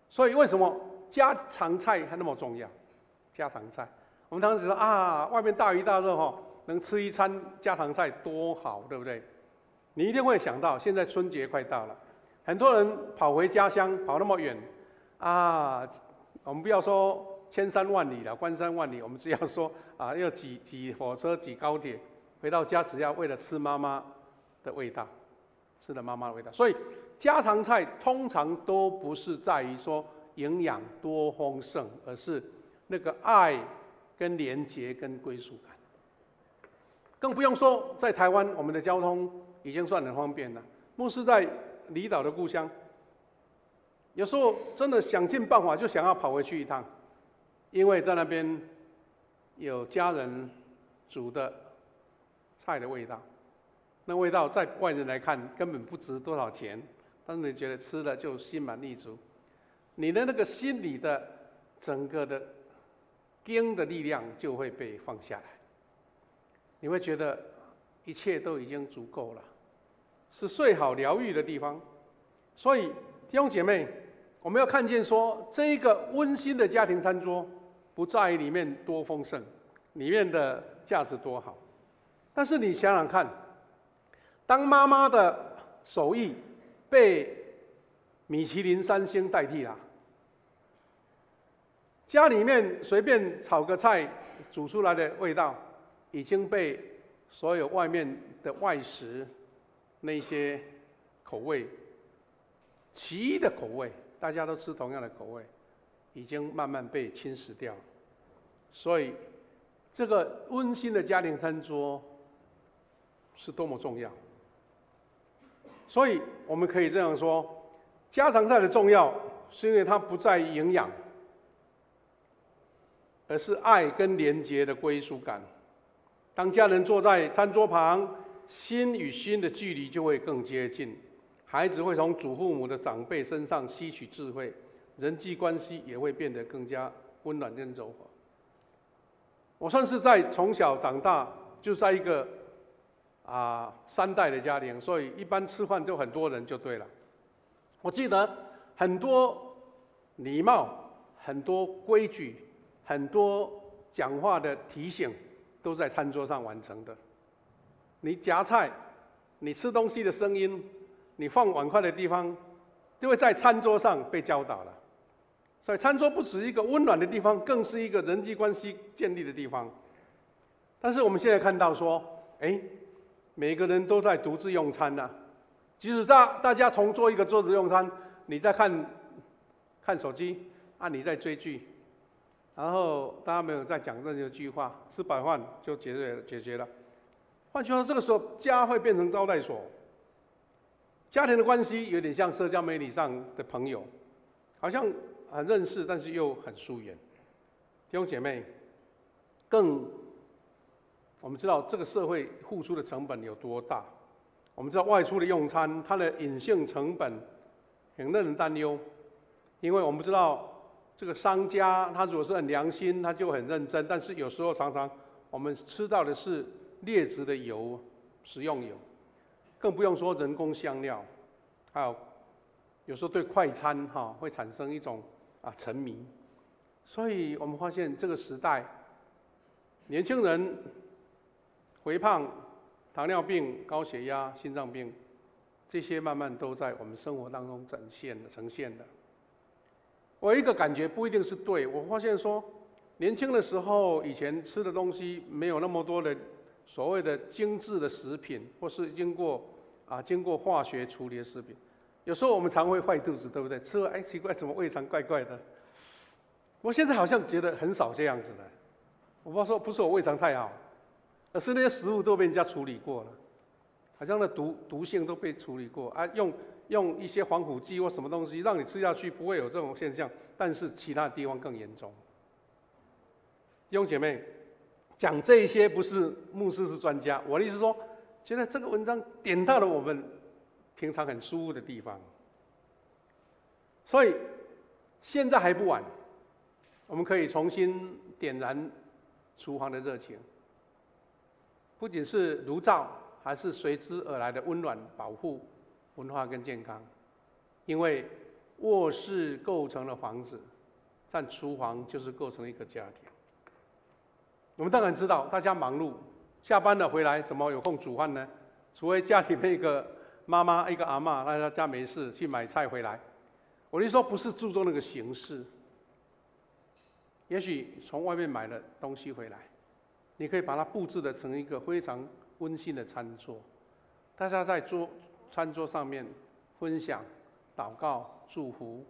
所以为什么家常菜还那么重要？家常菜，我们当时说啊，外面大鱼大肉哈，能吃一餐家常菜多好，对不对？你一定会想到，现在春节快到了，很多人跑回家乡，跑那么远啊。我们不要说千山万里了，关山万里，我们只要说啊，要挤火车、挤高铁，回到家只要为了吃妈妈的味道，吃了妈妈的味道。所以家常菜通常都不是在于说营养多丰盛，而是那个爱跟连结跟归属感。更不用说在台湾，我们的交通已经算很方便了。牧师在离岛的故乡，有时候真的想尽办法就想要跑回去一趟，因为在那边有家人煮的菜的味道，那味道在外人来看根本不值多少钱，但是你觉得吃了就心满意足，你的那个心里的整个的根的力量就会被放下来，你会觉得一切都已经足够了，是最好疗愈的地方。所以弟兄姐妹，我们要看见说，这一个温馨的家庭餐桌，不在于里面多丰盛，里面的价值多好。但是你想想看，当妈妈的手艺被米其林3星代替了，家里面随便炒个菜煮出来的味道，已经被所有外面的外食那些口味、奇异的口味，大家都吃同样的口味，已经慢慢被侵蚀掉。所以，这个温馨的家庭餐桌是多么重要。所以我们可以这样说，家常菜的重要，是因为它不在于营养，而是爱跟连结的归属感。当家人坐在餐桌旁，心与心的距离就会更接近，孩子会从祖父母的长辈身上吸取智慧，人际关系也会变得更加温暖跟柔和。我算是在从小长大，就在一个3代的家庭，所以一般吃饭就很多人就对了。我记得很多礼貌、很多规矩、很多讲话的提醒，都在餐桌上完成的。你夹菜，你吃东西的声音，你放碗筷的地方，就会在餐桌上被教导了。所以餐桌不只是一个温暖的地方，更是一个人际关系建立的地方。但是我们现在看到说，每个人都在独自用餐啊，即使大家同坐一个桌子用餐，你在看手机啊，你在追剧，然后大家没有在讲任何句话，吃饱饭就解决了。换句话说，这个时候家会变成招待所，家庭的关系有点像社交媒体上的朋友，好像很认识，但是又很疏远。弟兄姐妹，我们知道这个社会付出的成本有多大，我们知道外出的用餐，它的隐性成本很令人担忧，因为我们知道这个商家他如果是很良心，他就很认真，但是有时候常常我们吃到的是劣质的油、食用油，更不用说人工香料，还有时候对快餐会产生一种沉迷。所以我们发现这个时代，年轻人肥胖、糖尿病、高血压、心脏病，这些慢慢都在我们生活当中呈现的。我有一个感觉不一定是对，我发现说，年轻的时候以前吃的东西没有那么多的所谓的精致的食品，或是经过化学处理的食品，有时候我们常会坏肚子，对不对？吃了奇怪，怎么胃肠怪怪的？我现在好像觉得很少这样子的。我不是我胃肠太好，而是那些食物都被人家处理过了，好像那毒性都被处理过用一些防腐剂或什么东西让你吃下去不会有这种现象，但是其他地方更严重。弟兄姐妹，讲这一些不是牧师是专家，我的意思说，觉得这个文章点到了我们平常很疏忽的地方。所以现在还不晚，我们可以重新点燃厨房的热情，不仅是炉灶，还是随之而来的温暖、保护、文化跟健康。因为卧室构成了房子，但厨房就是构成一个家庭。我们当然知道，大家忙碌，下班了回来怎么有空煮饭呢？除非家里面一个妈妈、一个阿嬷，大家没事去买菜回来。我的意思说，不是注重那个形式。也许从外面买了东西回来，你可以把它布置的成一个非常温馨的餐桌，大家在餐桌上面分享、祷告、祝福，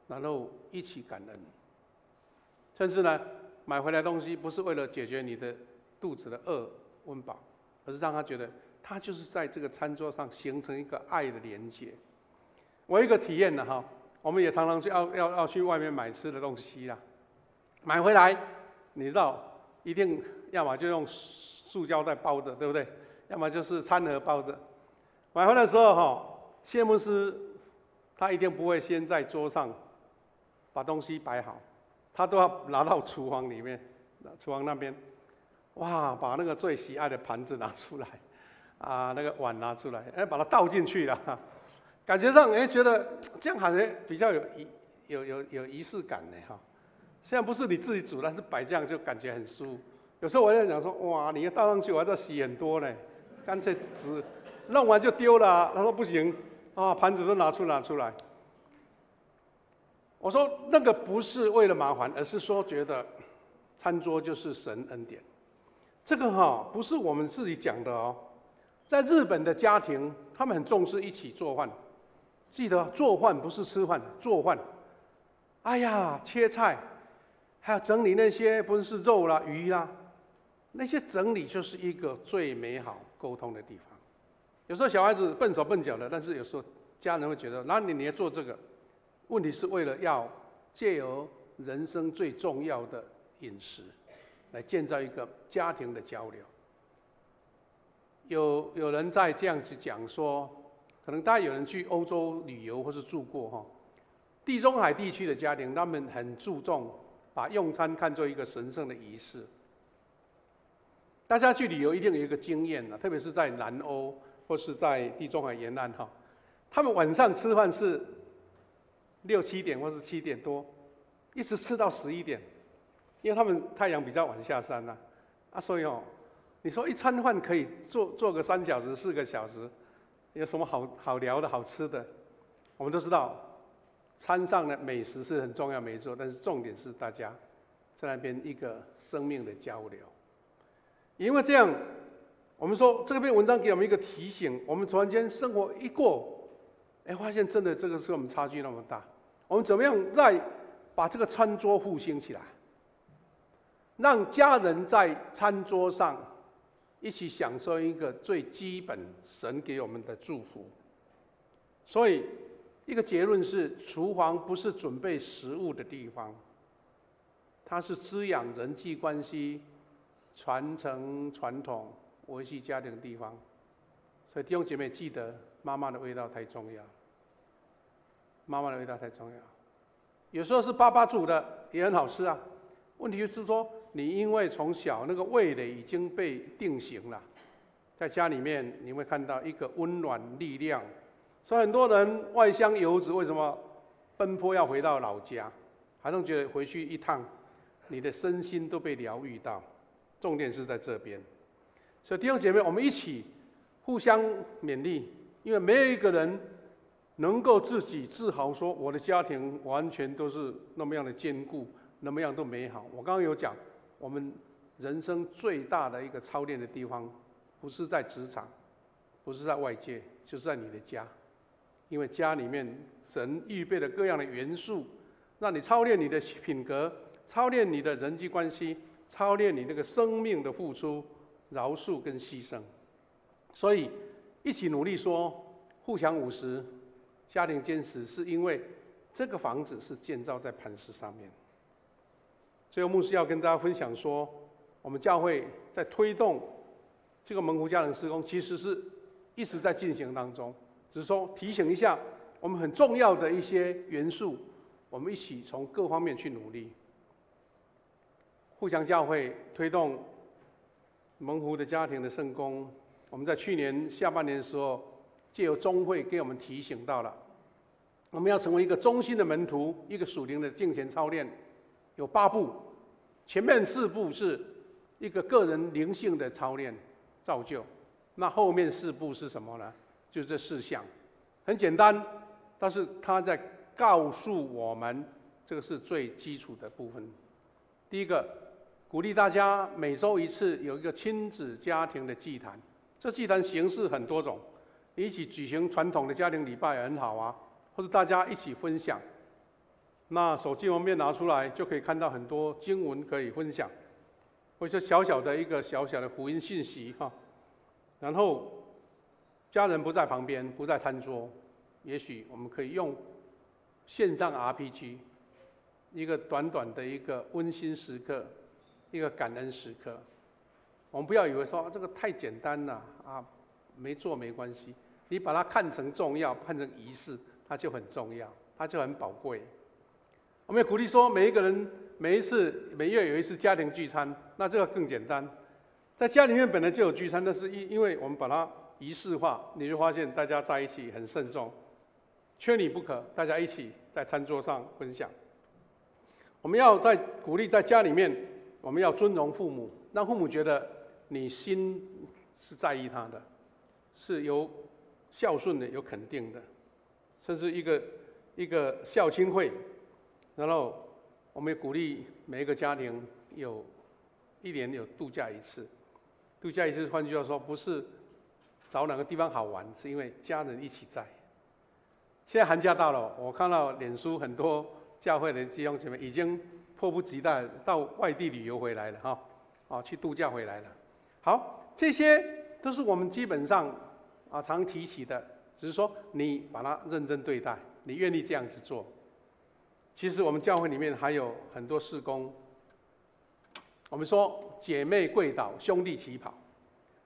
然后一起感恩。甚至呢，买回来东西不是为了解决你的肚子的饿温饱，而是让他觉得他就是在这个餐桌上形成一个爱的连结。我有一个体验哈，我们也常常要去外面买吃的东西啦，买回来你知道一定要么就用塑胶袋包着，对不对？要么就是餐盒包着。买回来的时候哈，谢牧师他一定不会先在桌上把东西摆好，他都要拿到厨房里面，厨房那边，哇，把那个最喜爱的盘子拿出来，啊，那个碗拿出来，把它倒进去了，感觉上觉得这样好像比较有仪式感呢哈。虽然不是你自己煮，但是摆这样就感觉很舒服。有时候我在想说，哇，你倒上去我还要洗很多呢，干脆只弄完就丢了。他说不行，啊，盘子都拿出来。我说那个不是为了麻烦，而是说觉得餐桌就是神恩典。这个不是我们自己讲的哦，在日本的家庭，他们很重视一起做饭。记得做饭不是吃饭，做饭。哎呀，切菜，还有整理那些不是肉啦、鱼啦，那些整理就是一个最美好沟通的地方。有时候小孩子笨手笨脚的，但是有时候家人会觉得，那你要做这个，问题是为了要借由人生最重要的饮食，来建造一个家庭的交流。有人在这样子讲说，可能大家有人去欧洲旅游或是住过哈，地中海地区的家庭，他们很注重把用餐看作一个神圣的仪式。大家去旅游一定有一个经验特别是在南欧或是在地中海沿岸哈，他们晚上吃饭是6、7点或是7点多，一直吃到11点，因为他们太阳比较晚下山所以你说一餐饭可以做个3小时、4个小时，有什么好聊的好吃的？我们都知道，餐上的美食是很重要没错，但是重点是大家在那边一个生命的交流。因为这样，我们说这篇文章给我们一个提醒：我们突然间生活一过，发现真的这个是我们差距那么大。我们怎么样再把这个餐桌复兴起来，让家人在餐桌上一起享受一个最基本神给我们的祝福。所以一个结论是，厨房不是准备食物的地方，它是滋养人际关系、传承传统、维系家庭的地方。所以弟兄姐妹记得，妈妈的味道太重要，妈妈的味道太重要。有时候是爸爸煮的也很好吃啊，问题就是说你因为从小那个味蕾已经被定型了，在家里面你会看到一个温暖力量。所以很多人外乡游子为什么奔波要回到老家，好像觉得回去一趟你的身心都被疗愈到。重点是在这边。所以弟兄姐妹，我们一起互相勉励，因为没有一个人能够自己自豪说我的家庭完全都是那么样的坚固，那么样都美好。我刚刚有讲，我们人生最大的一个操练的地方，不是在职场，不是在外界，就是在你的家。因为家里面神预备了各样的元素，让你操练你的品格，操练你的人际关系，操练你那个生命的付出、饶恕跟牺牲。所以一起努力说互享50，家庭坚持，是因为这个房子是建造在磐石上面。最后牧师要跟大家分享说，我们教会在推动这个蒙福家人事工，其实是一直在进行当中，只是说提醒一下，我们很重要的一些元素，我们一起从各方面去努力。互相教会推动澎湖的家庭的圣工，我们在去年下半年的时候，借由中会给我们提醒到了，我们要成为一个忠心的门徒，一个属灵的敬虔操练，有8步，前面4步是一个个人灵性的操练造就，那后面4步是什么呢？就是这4项，很简单，但是他在告诉我们，这个是最基础的部分。第一个，鼓励大家每周1次有一个亲子家庭的祭坛，这祭坛形式很多种，你一起举行传统的家庭礼拜也很好啊，或者大家一起分享。那手机封面拿出来就可以看到很多经文可以分享，或者小小的福音信息哈。然后家人不在旁边，不在餐桌，也许我们可以用线上 RPG， 一个短短的一个温馨时刻，一个感恩时刻。我们不要以为说这个太简单了啊，没做没关系。你把它看成重要，看成仪式，它就很重要，它就很宝贵。我们也鼓励说，每一个人每月有一次家庭聚餐，那这个更简单。在家里面本来就有聚餐，但是因为我们把它仪式化，你就发现大家在一起很慎重，缺你不可，大家一起在餐桌上分享。我们要鼓励在家里面，我们要尊荣父母，让父母觉得你心是在意他的，是有孝顺的，有肯定的，甚至一个孝亲会。然后我们也鼓励每一个家庭有1年有度假1次，度假1次换句话说，不是找哪个地方好玩，是因为家人一起在。现在寒假到了，我看到脸书很多教会的弟兄姐妹已经迫不及待到外地旅游回来了哈，去度假回来了。好，这些都是我们基本上常提起的，只是说你把它认真对待，你愿意这样子做。其实我们教会里面还有很多事工，我们说姐妹跪倒，兄弟起跑。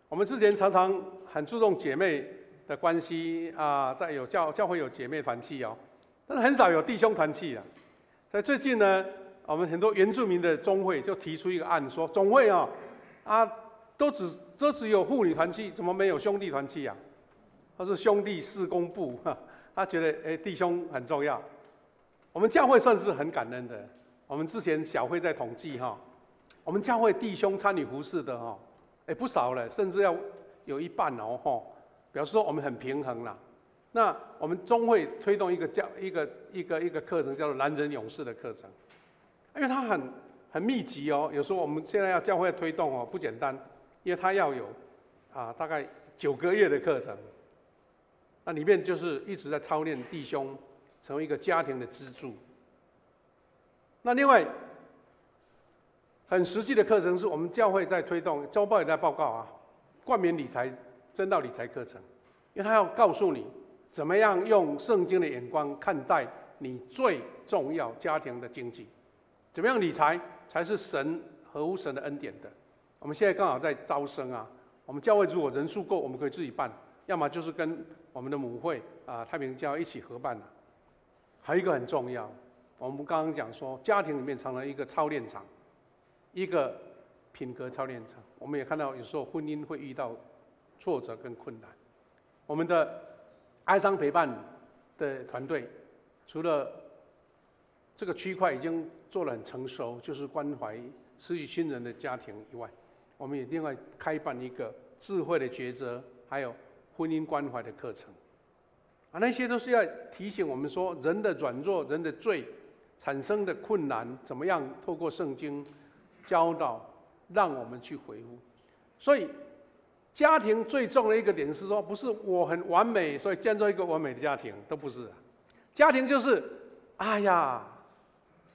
我们之前常常很注重姐妹的关系在教会有姐妹团契但是很少有弟兄团契啊。所以最近呢，我们很多原住民的宗会就提出一个案，说总会都只有妇女团契，怎么没有兄弟团契啊？他是兄弟事工部，他觉得弟兄很重要。我们教会算是很感恩的。我们之前小会在统计我们教会弟兄参与服事的不少了，甚至要有1半表示说我们很平衡啦。那我们中会推动一个课程，叫做男人勇士的课程，因为它很密集有时候我们现在要教会推动不简单，因为它要有大概9个月的课程，那里面就是一直在操练弟兄成为一个家庭的支柱。那另外很实际的课程是我们教会在推动，周报也在报告冠冕理财、真道理财课程，因为他要告诉你怎么样用圣经的眼光看待你最重要家庭的经济，怎么样理财才是合乎神的恩典的。我们现在刚好在招生我们教会如果人数够，我们可以自己办，要么就是跟我们的母会太平教一起合办了。还有一个很重要，我们刚刚讲说，家庭里面常常一个操练场，一个品格操练场。我们也看到有时候婚姻会遇到挫折跟困难。我们的哀伤陪伴的团队，除了这个区块已经做得很成熟，就是关怀失去亲人的家庭以外，我们也另外开办一个智慧的抉择，还有婚姻关怀的课程。那些都是要提醒我们说，人的软弱、人的罪产生的困难，怎么样透过圣经教导，让我们去回复。所以，家庭最重的一个点是说，不是我很完美，所以建造一个完美的家庭，都不是。家庭就是，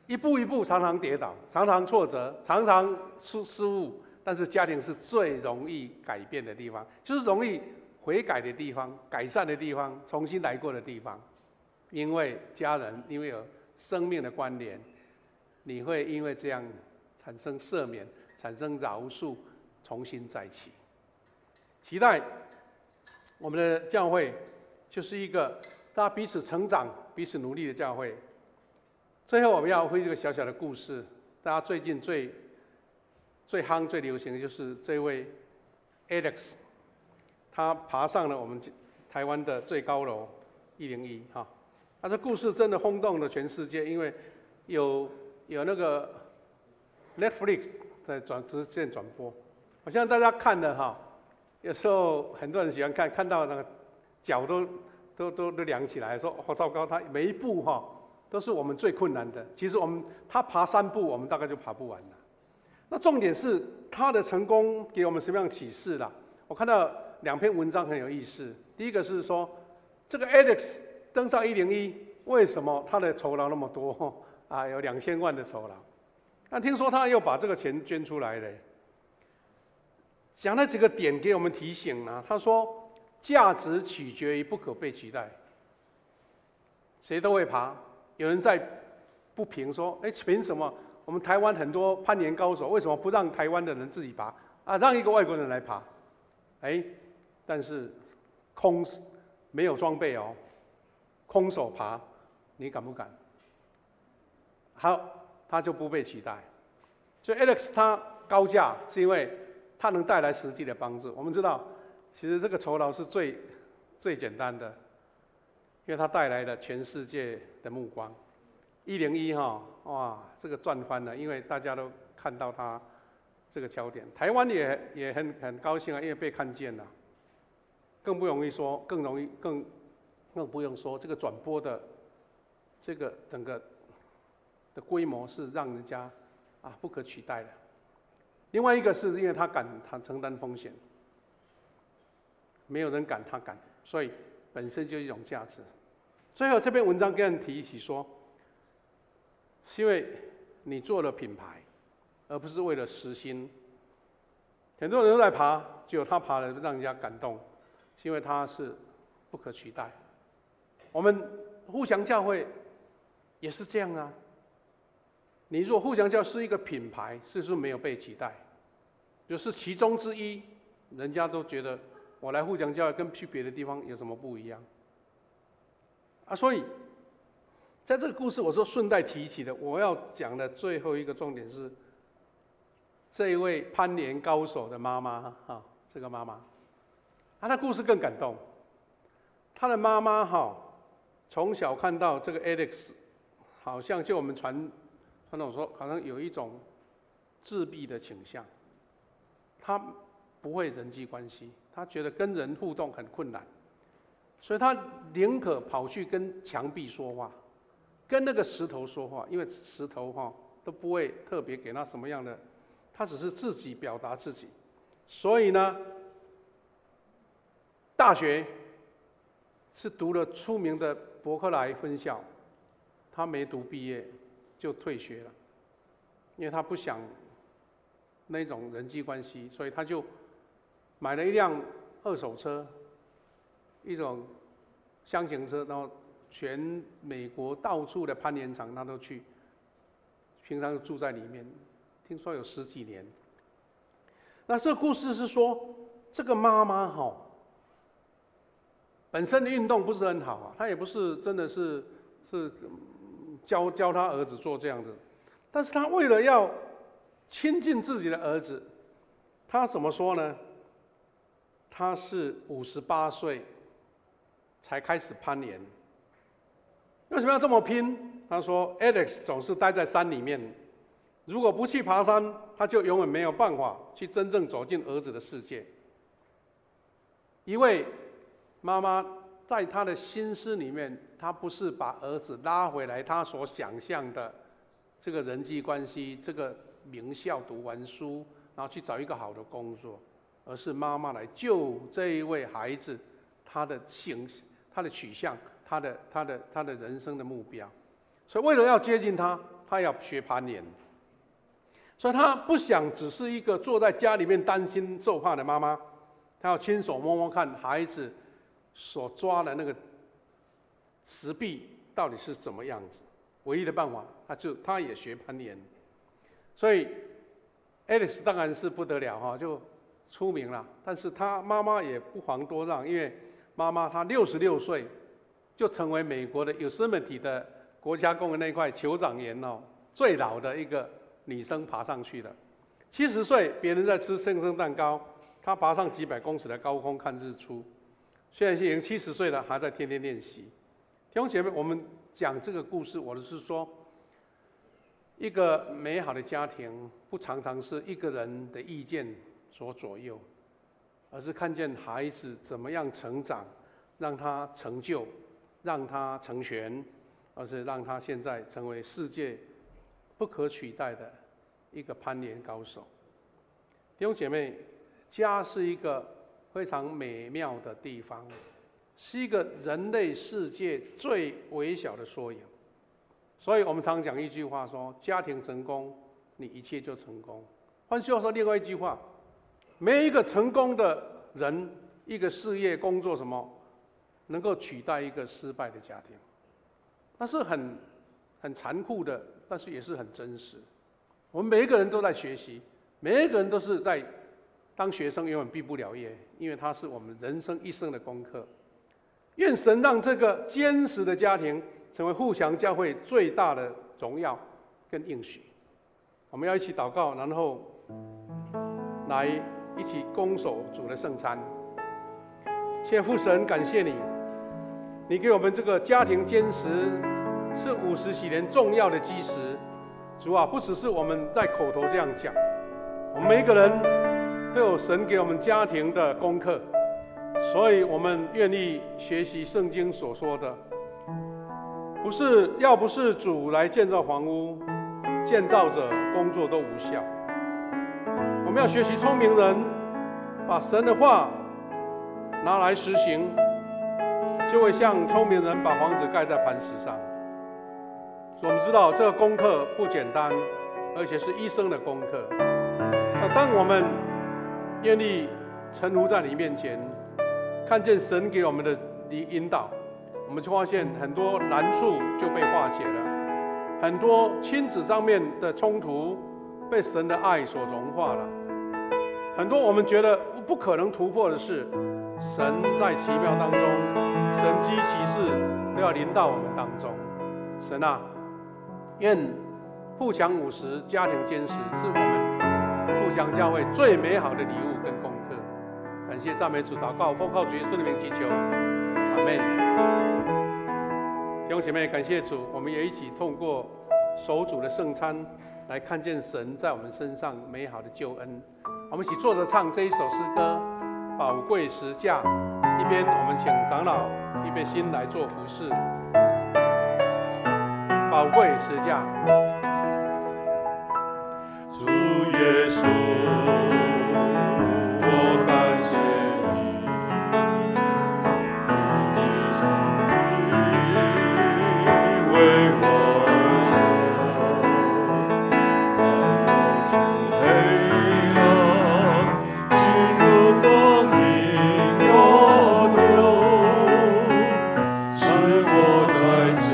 一步一步常常跌倒，常常挫折，常常失误，但是家庭是最容易改变的地方，就是容易悔改的地方，改善的地方，重新来过的地方。因为家人，因为有生命的关联，你会因为这样产生赦免，产生饶恕，重新再起。期待我们的教会就是一个大家彼此成长、彼此努力的教会。最后我们要分这个小小的故事，大家最近最夯、最流行的就是这位 Alex， 他爬上了我们台湾的最高楼101哈。这故事真的轰动了全世界，因为有那个 Netflix 在直线转播。我相信大家看了哈，有时候很多人喜欢看到那个脚都凉起来，说好糟糕，他每一步哈都是我们最困难的。其实他爬3步，我们大概就爬不完了。那重点是他的成功给我们什么样的启示啦？我看到2篇文章很有意思。第一个是说，这个 Alex 登上101，为什么他的酬劳那么多啊？有2000万的酬劳。但听说他又把这个钱捐出来了。讲了几个点给我们提醒呢？他说，价值取决于不可被取代。谁都会爬，有人在不平说，凭什么我们台湾很多攀岩高手，为什么不让台湾的人自己爬啊？让一个外国人来爬？但是没有装备哦，空手爬，你敢不敢？好，他就不被取代。所以 Alex 他高价是因为他能带来实际的帮助。我们知道，其实这个酬劳是最简单的，因为他带来了全世界的目光。101哈，哇，这个赚翻了，因为大家都看到他这个焦点。台湾也很高兴啊，因为被看见了。更不容易说，更不用说这个转播的这个整个的规模是让人家不可取代的。另外一个是因为他承担风险，没有人敢，他敢，所以本身就是一种价值。最后这篇文章跟人提起说，是因为你做了品牌，而不是为了时薪。很多人都在爬，只有他爬了让人家感动，是因为他是不可取代。我们互祥教会也是这样啊。你如果互祥教是一个品牌，是不是没有被取代？就是其中之一，人家都觉得我来互祥教会跟去别的地方有什么不一样所以在这个故事，我说顺带提起的，我要讲的最后一个重点是，这一位攀岩高手的妈妈这个妈妈，她的故事更感动。她的妈妈从小看到这个 Alex， 好像就我们传统说，好像有一种自闭的倾向。他不会人际关系，他觉得跟人互动很困难，所以他宁可跑去跟墙壁说话，跟那个石头说话，因为石头都不会特别给他什么样的，他只是自己表达自己。所以呢，大学是读了出名的伯克莱分校，他没读毕业就退学了，因为他不想那种人际关系，所以他就买了一辆2手车，一种箱型车，然后全美国到处的攀岩场他都去，平常就住在里面，听说有10几年。那这个故事是说，这个妈妈本身的运动不是很好她也不是真的是教他儿子做这样子，但是他为了要亲近自己的儿子，他怎么说呢？他是58岁才开始攀岩。为什么要这么拼？他说 Alex 总是待在山里面，如果不去爬山，他就永远没有办法去真正走进儿子的世界。一位妈妈在她的心思里面，她不是把儿子拉回来他所想象的这个人际关系，这个名校读完书，然后去找一个好的工作，而是妈妈来救这一位孩子，他的取向，他的人生的目标。所以为了要接近他要学攀岩。所以他不想只是一个坐在家里面担心受怕的妈妈，他要亲手摸摸看孩子所抓的那个石壁到底是怎么样子。唯一的办法，他也学攀岩。所以 Alex 当然是不得了就出名了。但是他妈妈也不遑多让，因为妈妈她66岁就成为美国的 Yosemite 的国家公园那一块酋长岩最老的一个女生爬上去了。70岁，别人在吃生蛋糕，她爬上几百公尺的高空看日出。虽然已经70岁了，还在天天练习。弟兄姐妹，我们讲这个故事，我是说，一个美好的家庭不常常是一个人的意见所左右，而是看见孩子怎么样成长，让他成就，让他成全，而是让他现在成为世界不可取代的一个攀岩高手。弟兄姐妹，家是一个非常美妙的地方，是一个人类世界最微小的缩影。所以我们常讲一句话说，家庭成功，你一切就成功。换句话说，另外一句话，没一个成功的人，一个事业工作什么，能够取代一个失败的家庭。那是很残酷的，但是也是很真实。我们每一个人都在学习，每一个人都是在当学生，永远毕不了业，因为它是我们人生一生的功课。愿神让这个坚实的家庭成为富强教会最大的荣耀跟应许。我们要一起祷告，然后来一起攻守主的圣餐。谢父神，感谢你，你给我们这个家庭坚实是50几年重要的基石。主啊，不只是我们在口头这样讲，我们每一个人都有神给我们家庭的功课，所以我们愿意学习圣经所说的，不是主来建造房屋，建造者工作都无效。我们要学习聪明人，把神的话拿来实行，就会像聪明人把房子盖在磐石上。所以我们知道这个功课不简单，而且是一生的功课。那当我们愿意臣服在你面前，看见神给我们的引导，我们就发现很多难处就被化解了，很多亲子上面的冲突被神的爱所融化了，很多我们觉得不可能突破的事，神在奇妙当中，神机骑士都要临到我们当中。神啊，愿富强50家庭坚实是我们富强教会最美好的礼物跟功课。感谢赞美主，祷告奉靠主耶稣的名祈求，阿们。弟兄姐妹，感谢主，我们也一起通过守主的圣餐来看见神在我们身上美好的救恩。我们一起坐着唱这一首诗歌《宝贵十架》，一边我们请长老预备心来做服事。宝贵十架，主耶稣，我感谢你，你的生命为我而生，带我从黑暗进入光明国度，使我再次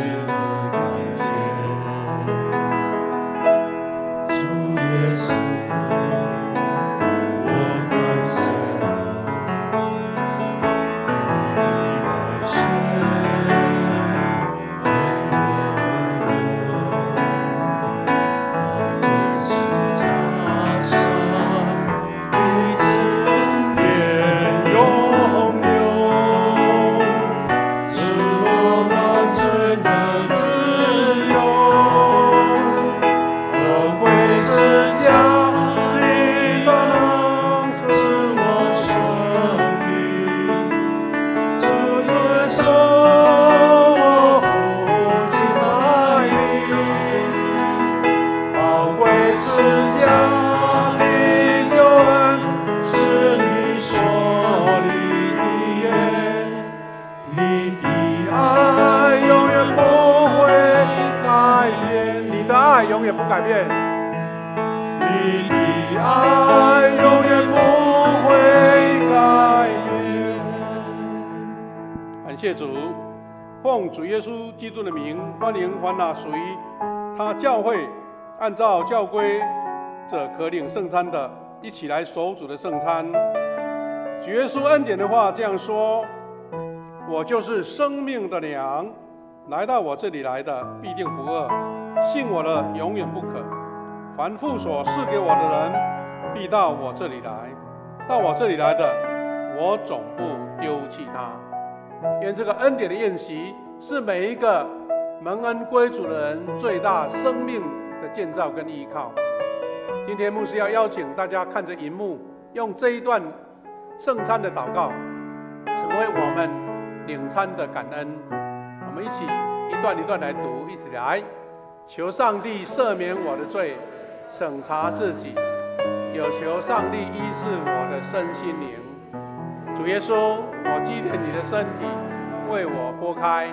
欢迎凡那属于他教会按照教规者可领圣餐的，一起来守主的圣餐。主耶稣恩典的话这样说：我就是生命的粮，来到我这里来的必定不饿，信我的永远不渴。凡父所赐给我的人，必到我这里来，到我这里来的，我总不丢弃他。愿这个恩典的宴席是每一个蒙恩归主的人最大生命的建造跟依靠。今天牧师要邀请大家看着荧幕，用这一段圣餐的祷告，成为我们领餐的感恩。我们一起一段一段来读，一起来求上帝赦免我的罪，审查自己，有求上帝医治我的身心灵。主耶稣，我纪念你的身体为我擘开。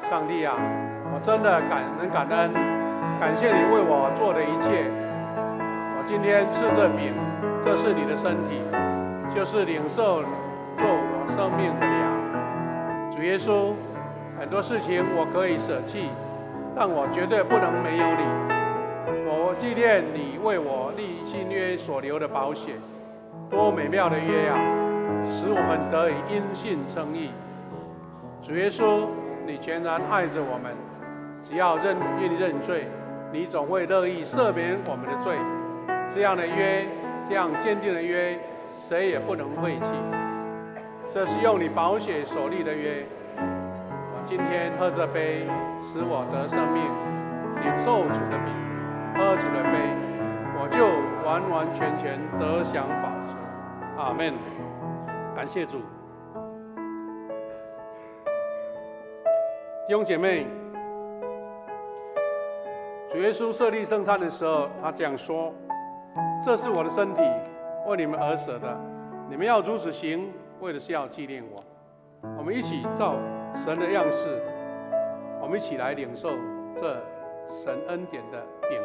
上帝啊，我真的感恩，感谢你为我做的一切。我今天吃这饼，这是你的身体，就是领受做我生命的粮。主耶稣，很多事情我可以舍弃，但我绝对不能没有你。我纪念你为我立新约所留的宝血，多美妙的约啊，使我们得以因信称义。主耶稣，你全然爱着我们，只要愿意认罪，你总会乐意赦免我们的罪。这样的约，这样坚定的约，谁也不能废弃。这是用你宝血所立的约。我今天喝这杯，使我得生命；领受主的饼，喝主的杯，我就完完全全得享饱足。阿们。感谢主。弟兄姐妹，主耶稣设立圣餐的时候，他这样说：“这是我的身体，为你们而舍的，你们要如此行，为的是要纪念我。”我们一起照神的样式，我们一起来领受这神恩典的饼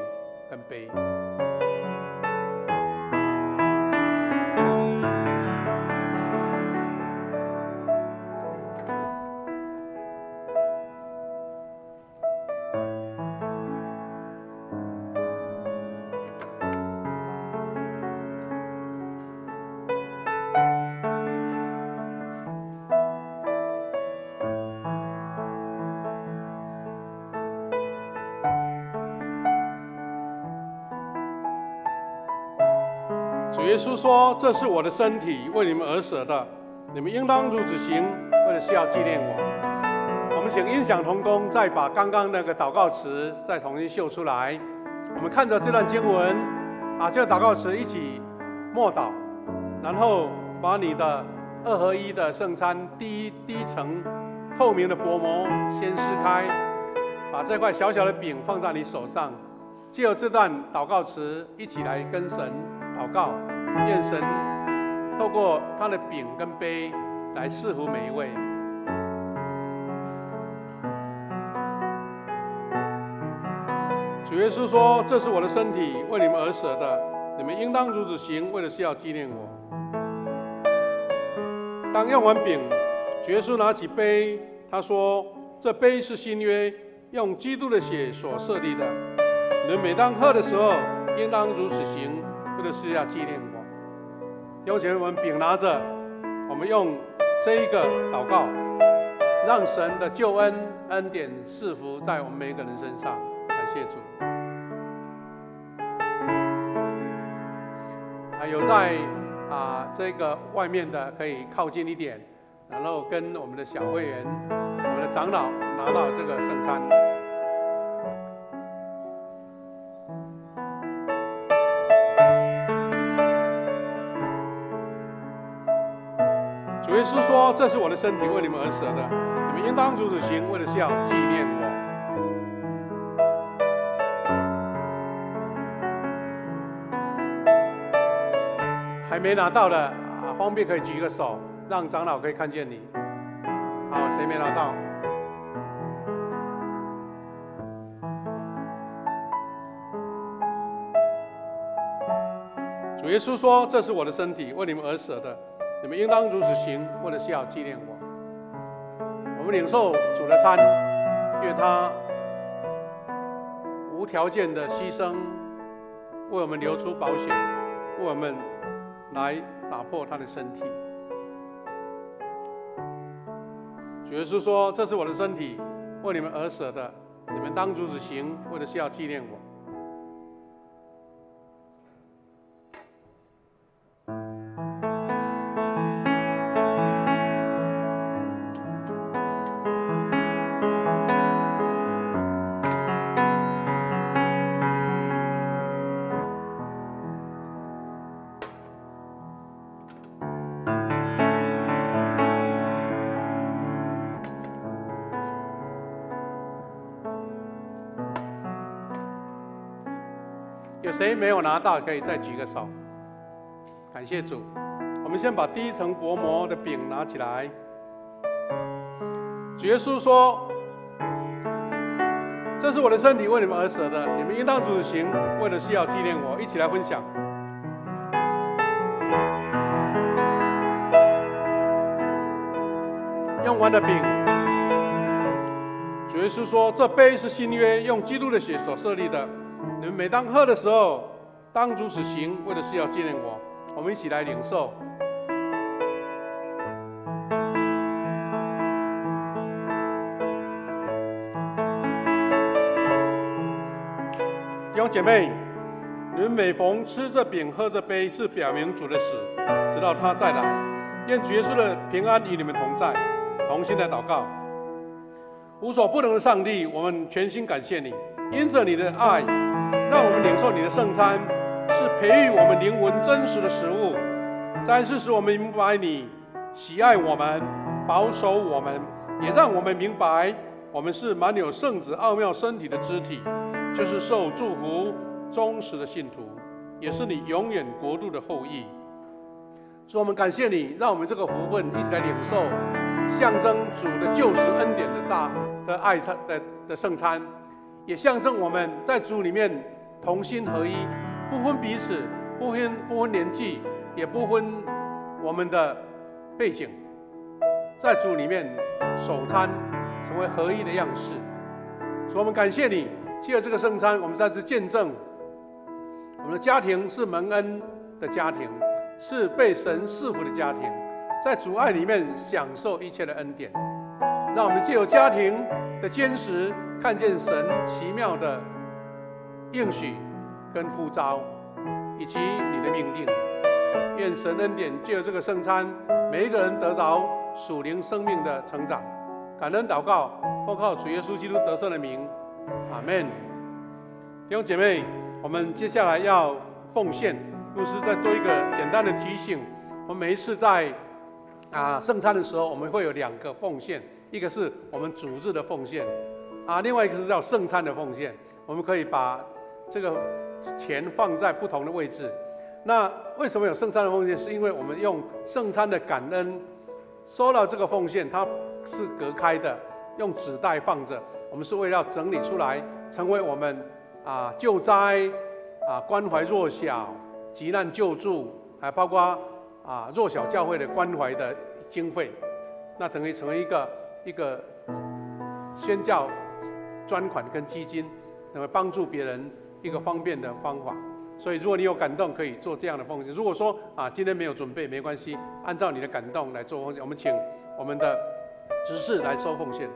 跟杯。主耶稣说：“这是我的身体，为你们而舍的，你们应当如此行，为的是要纪念我。”我们请音响同工再把刚刚那个祷告词再重新秀出来。我们看着这段经文，这个祷告词一起默祷，然后把你的2合1的圣餐第一层透明的薄膜先撕开，把这块小小的饼放在你手上，藉由这段祷告词一起来跟神祷告，愿神透过他的饼跟杯来赐福每一位。主耶稣说：“这是我的身体，为你们而舍的，你们应当如此行，为的是要纪念我。”当用完饼，主耶稣拿起杯，他说：“这杯是新约，用基督的血所设立的。你们每当喝的时候，应当如此行，为的是要纪念我。”弟兄姐妹们，饼拿着，我们用这一个祷告，让神的救恩恩典赐福在我们每一个人身上。感谢主。有在这个外面的可以靠近一点，然后跟我们的小会员、我们的长老拿到这个圣餐。主耶稣说：“这是我的身体，为你们而舍的，你们应当如此行，为的是要纪念我。”还没拿到的方便可以举个手，让长老可以看见你。好，谁没拿到？主耶稣说：“这是我的身体，为你们而舍的，你们应当如此行，为的是要纪念我。”我们领受主的餐，愿他无条件的牺牲，为我们流出宝血，为我们来打破他的身体。主主耶稣说：“这是我的身体，为你们而舍的，你们当如此行，为的是要纪念我。”有谁没有拿到？可以再举个手。感谢主。我们先把第一层薄膜的饼拿起来。主耶稣说：“这是我的身体，为你们而舍的，你们应当如此行，为的是要纪念我。”一起来分享。用完的饼，主耶稣说：“这杯是新约，用基督的血所设立的。你们每当喝的时候，当如此行，为的是要纪念我。”我们一起来领受。弟兄姐妹，你们每逢吃这饼、喝这杯，是表明主的死，直到他再来。愿主耶稣的平安与你们同在。同心来祷告。无所不能的上帝，我们全心感谢你，因着你的爱，让我们领受你的圣餐，是培育我们灵魂真实的食物。再次使我们明白你喜爱我们，保守我们，也让我们明白我们是满有圣子奥妙身体的肢体，就是受祝福忠实的信徒，也是你永远国度的后裔。所以我们感谢你，让我们这个福分一起来领受象征主的救赎恩典的爱餐的圣餐，也象征我们在主里面同心合一，不分彼此，不分年纪，也不分我们的背景，在主里面守餐，成为合一的样式。所以我们感谢你，借着这个圣餐，我们再次见证我们的家庭是蒙恩的家庭，是被神赐福的家庭，在主爱里面享受一切的恩典。让我们借由家庭的坚实，看见神奇妙的应许跟呼召，以及你的命定。愿神恩典借由这个圣餐，每一个人得着属灵生命的成长。感恩祷告，奉靠主耶稣基督得胜的名，阿们。弟兄姐妹，我们接下来要奉献。牧师再做一个简单的提醒：我们每一次在圣餐的时候，我们会有2个奉献，一个是我们主日的奉献，另外一个是叫圣餐的奉献。我们可以把这个钱放在不同的位置。那为什么有圣餐的奉献？是因为我们用圣餐的感恩收到这个奉献，它是隔开的，用纸袋放着。我们是为了要整理出来，成为我们救灾关怀弱小、急难救助，还包括弱小教会的关怀的经费。那等于成为一个宣教专款跟基金，能够帮助别人一个方便的方法。所以如果你有感动，可以做这样的奉献。如果说今天没有准备，没关系，按照你的感动来做奉献。我们请我们的执事来收奉献。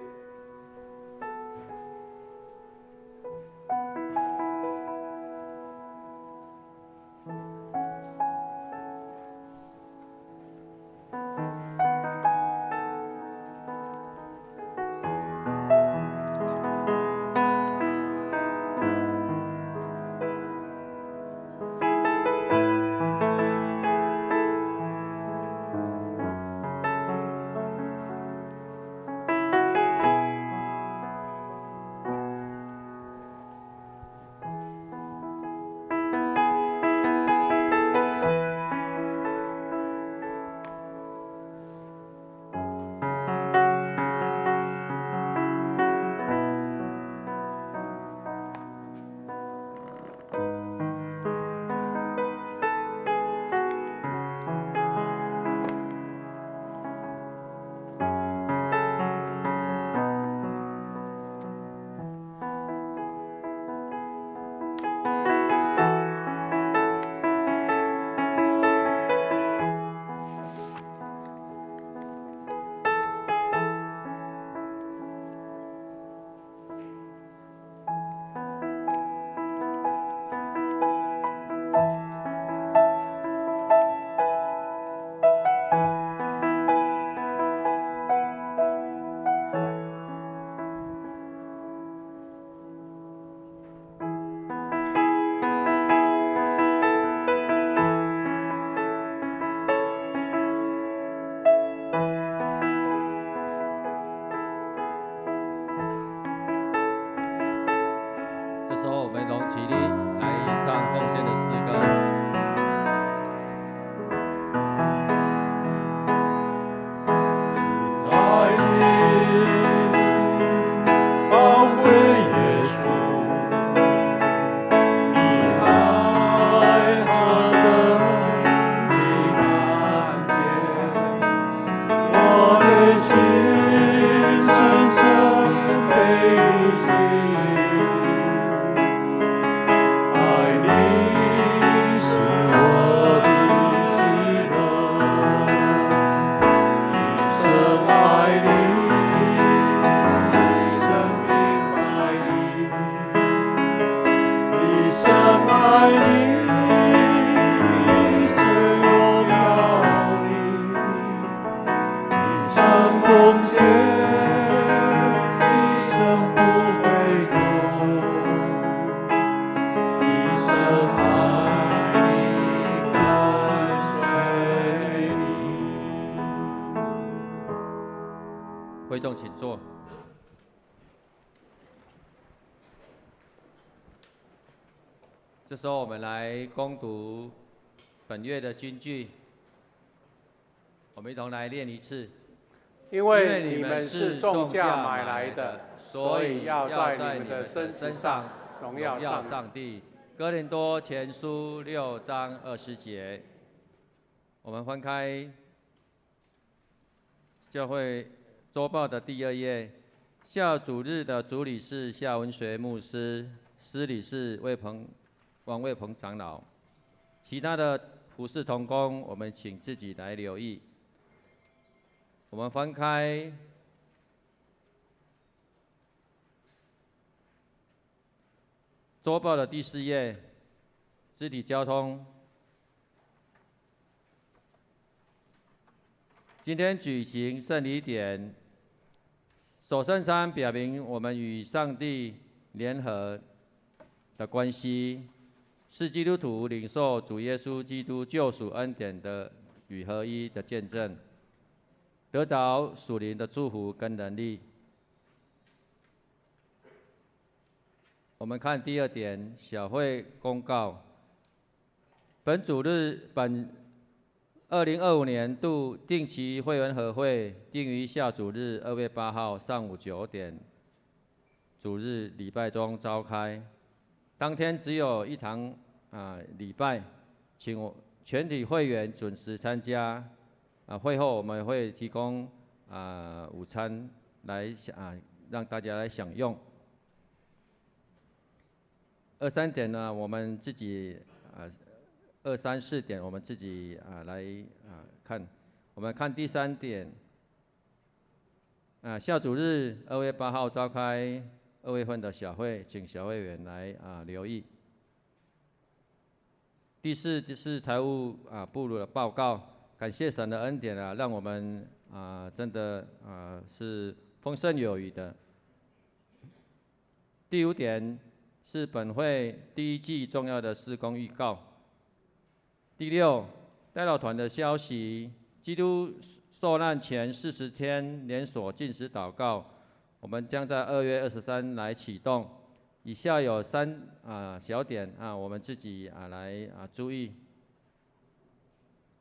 贵重请坐。这时候我们来攻读本月的金句，我们一同来念一次。因为你们是重价买来的，所以要在你们的身上荣耀上帝。哥林多前书6章20节。我们翻开教会周报的第2页，下主日的主理是夏文学牧师，司理是王卫鹏长老，其他的服事同工，我们请自己来留意。我们翻开周报的第4页，肢体交通。今天举行圣礼典，守圣餐表明我们与上帝联合的关系，是基督徒领受主耶稣基督救赎恩典的与合一的见证，得着属灵的祝福跟能力。我们看第2点，小会公告。本主日2025年度定期会员和会定于下主日2月8号上午9点，主日礼拜中召开。当天只有1堂礼拜，请全体会员准时参加。会后我们会提供午餐来让大家来享用。2、3点呢，我们自己2、3、4点我们自己来看。我们看第3点，下主日2月8号召开2月份的小会，请小会员来留意。第4是财务部的报告，感谢神的恩典让我们真的是丰盛有余的。第5点是本会第1季重要的事工预告。第6，代祷团的消息，基督受难前40天连锁禁食祷告，我们将在2月23来启动。以下有3小点我们自己来注意。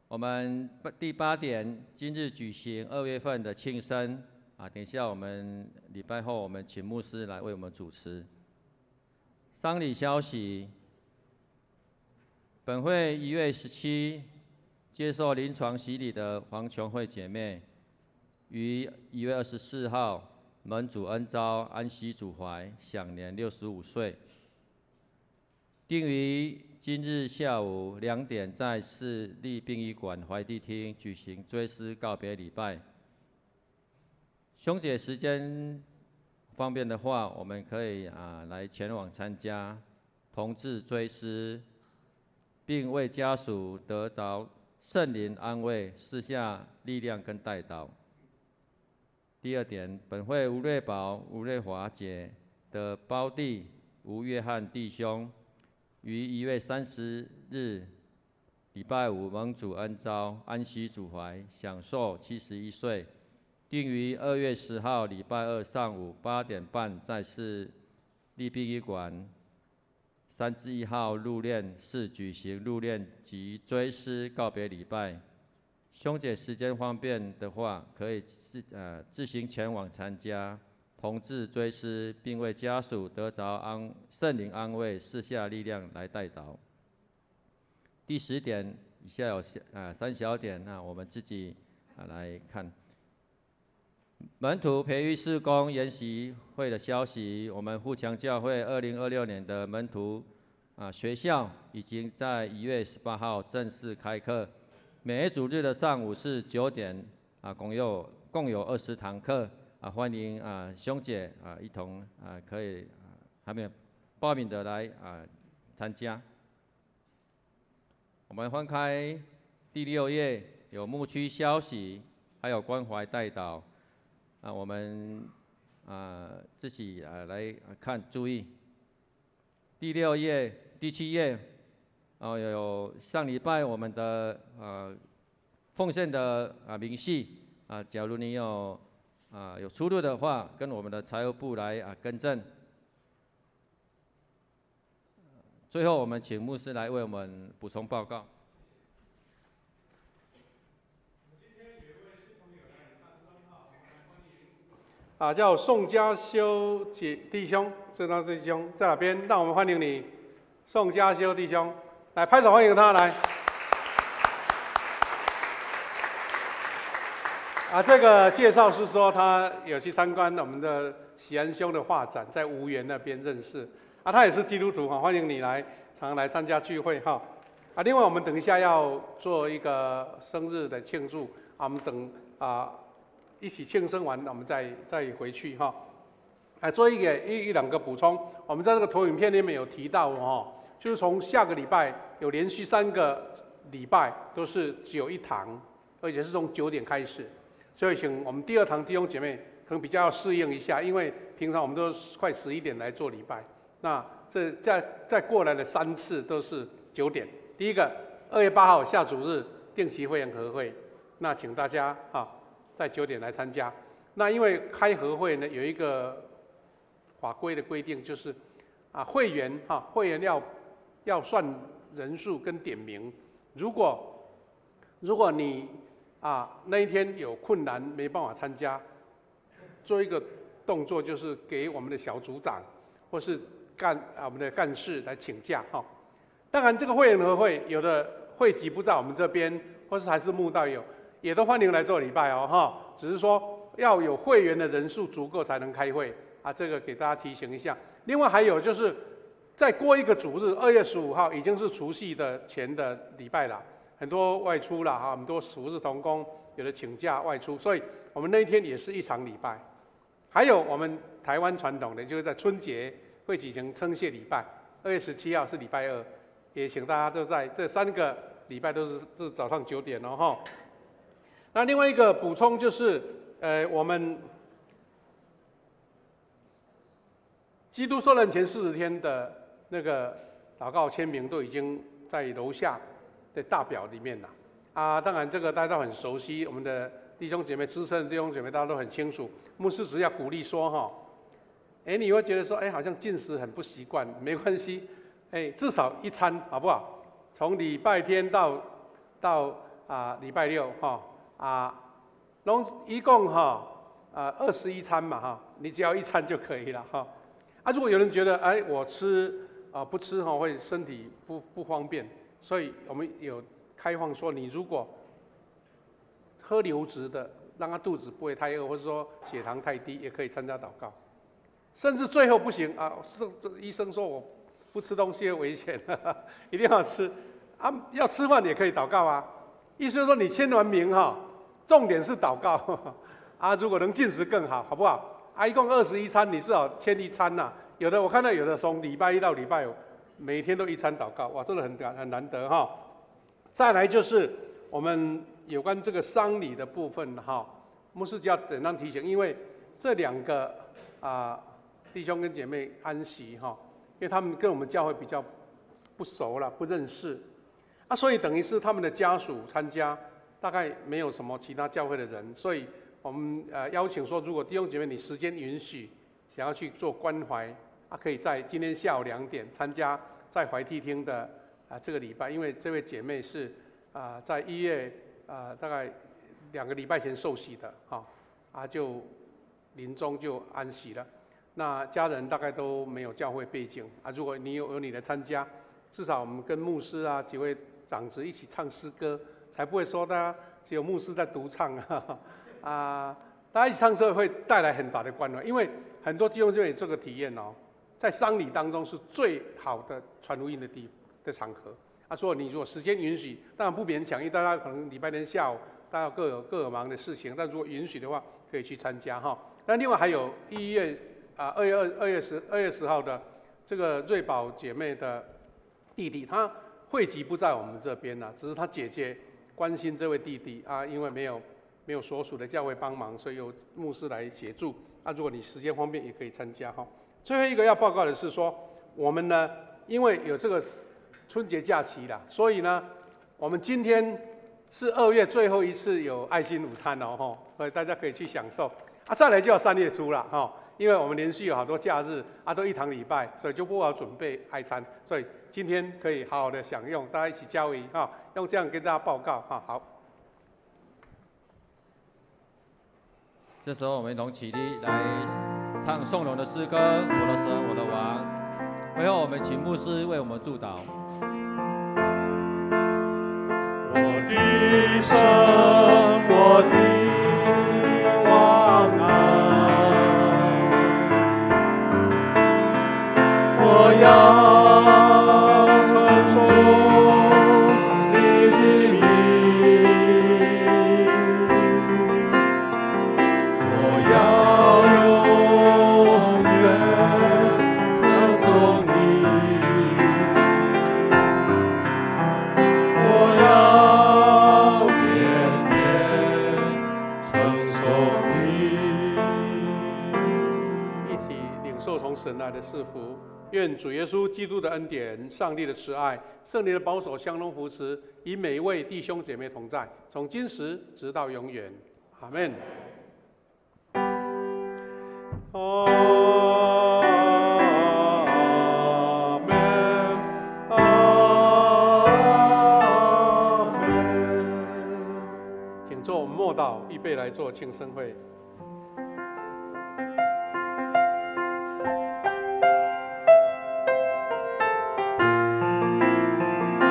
我们第8点，今日举行2月份的庆生等一下我们礼拜后我们请牧师来为我们主持。丧礼消息，本会1月17接受临床洗礼的黄琼慧姐妹，于1月24号蒙主恩召安息主怀，享年65岁。定于今日下午2点在市立殡仪馆怀帝厅举行追思告别礼拜。兄姐时间方便的话，我们可以来前往参加，同志追思，并为家属得着圣灵安慰，赐下力量跟代祷。第2点，本会吴瑞宝、吴瑞华姐的胞弟吴约翰弟兄，于1月30日礼拜五蒙主恩召安息主怀，享寿71岁。定于2月10号礼拜二上午8点半在市立殡仪馆3至1号入殓室举行入殓及追思告别礼拜。兄姐时间方便的话，可以自行前往参加，同志追思，并为家属得着圣灵安慰，赐下力量来代祷。第10点，以下有3小点，我们自己来看。门徒培育事工研习会的消息，我们富强教会2026年的门徒学校已经在1月18号正式开课，每主日的上午是9点共有20堂课欢迎兄姐一同可以还没有报名的来参加。我们翻开第6页，有牧区消息，还有关怀代祷。我们自己来看，注意。第6页、第7页，有上礼拜我们的奉献的明细假如你有有出入的话，跟我们的财务部来更正。最后，我们请牧师来为我们补充报告。叫宋家修弟兄，这张弟兄在哪边？让我们欢迎你，宋家修弟兄，来拍手欢迎他来。这个介绍是说他有去参观我们的喜安兄的画展，在吴园那边认识。他也是基督徒，欢迎你来，常来参加聚会哈。另外我们等一下要做一个生日的庆祝，我们等一起庆生完，我们再回去哈。做一两个补充，我们在这个投影片里面有提到就是从下个礼拜有连续3个礼拜都是只有1堂，而且是从9点开始，所以请我们第2堂弟兄姐妹可能比较要适应一下，因为平常我们都快11点来做礼拜，那这再过来的3次都是9点。第一个2月8号下主日定期会员合会，那请大家在9点来参加。那因为开合会呢有一个法规的规定，就是会员要算人数跟点名。如果你那一天有困难没办法参加，做一个动作就是给我们的小组长或是我们的干事来请假当然这个会员合会有的会籍不在我们这边，或是还是慕道友，也都欢迎来做礼拜只是说要有会员的人数足够才能开会这个给大家提醒一下。另外还有就是再过一个主日，2月15号已经是除夕的前的礼拜了，很多外出了很多主日同工有的请假外出，所以我们那一天也是1场礼拜。还有我们台湾传统的就是在春节会举行称谢礼拜，2月17号是礼拜2，也请大家都在这3个礼拜都是早上9点那另外一个补充就是我们基督受难前40天的那个祷告签名都已经在楼下的大表里面了当然这个大家都很熟悉，我们的弟兄姐妹资深的弟兄姐妹大家都很清楚。牧师只要鼓励说你会觉得说好像进食很不习惯，没关系至少1餐好不好？从礼拜天到礼拜6一共21餐嘛你只要1餐就可以了如果有人觉得我吃不吃会身体不方便，所以我们有开放说，你如果喝流质的，让他肚子不会太饿，或者说血糖太低，也可以参加祷告。甚至最后不行医生说我不吃东西危险一定要吃要吃饭也可以祷告意思就是说你签完名重点是祷告如果能进食更好，好不好？一共21餐，你至少签1餐有的我看到有的从礼拜1到礼拜5，每天都1餐祷告，哇，真的很难得再来就是我们有关这个丧礼的部分牧师就要简单提醒，因为这2个弟兄跟姐妹安息因为他们跟我们教会比较不熟了，不认识所以等于是他们的家属参加，大概没有什么其他教会的人，所以我们邀请说，如果弟兄姐妹你时间允许，想要去做关怀可以在今天下午2点参加在怀娣厅的这个礼拜，因为这位姐妹是在1月大概2个礼拜前受洗的就临终就安息了。那家人大概都没有教会背景如果你有你的参加，至少我们跟牧师几位长子一起唱诗歌，才不会说大家只有牧师在独唱大家一起唱诗会带来很大的关怀，因为很多弟兄就有这个体验在丧礼当中是最好的传福音的场合所以你如果时间允许，当然不勉强，因为大家可能礼拜天下午大家各有忙的事情，但如果允许的话，可以去参加那另外还有2月10号的这个瑞宝姐妹的弟弟，他会籍不在我们这边只是他姐姐关心这位弟弟因为没有所属的教会帮忙，所以由牧师来协助如果你时间方便也可以参加最后一个要报告的是说，我们呢因为有这个春节假期啦，所以呢我们今天是2月最后一次有爱心午餐所以大家可以去享受再来就要3月初了哈，因为我们连续有好多假日都一堂礼拜，所以就不好准备爱餐，所以今天可以好好的享用，大家一起交谊哈，用这样跟大家报告哈。好，这时候我们一同起立来唱颂荣的诗歌《我的神，我的王》。会后我们请牧师为我们祝祷。我的神，我的王啊，我要称颂你的名，我要永远称颂你，我要天天称颂你。一起领受从神来的赐福。愿主耶稣基督的恩典、上帝的慈爱、圣灵的保守相通扶持，与每一位弟兄姐妹同在，从今时直到永远。阿们。阿们，阿门。请做我们默祷，预备来做庆生会。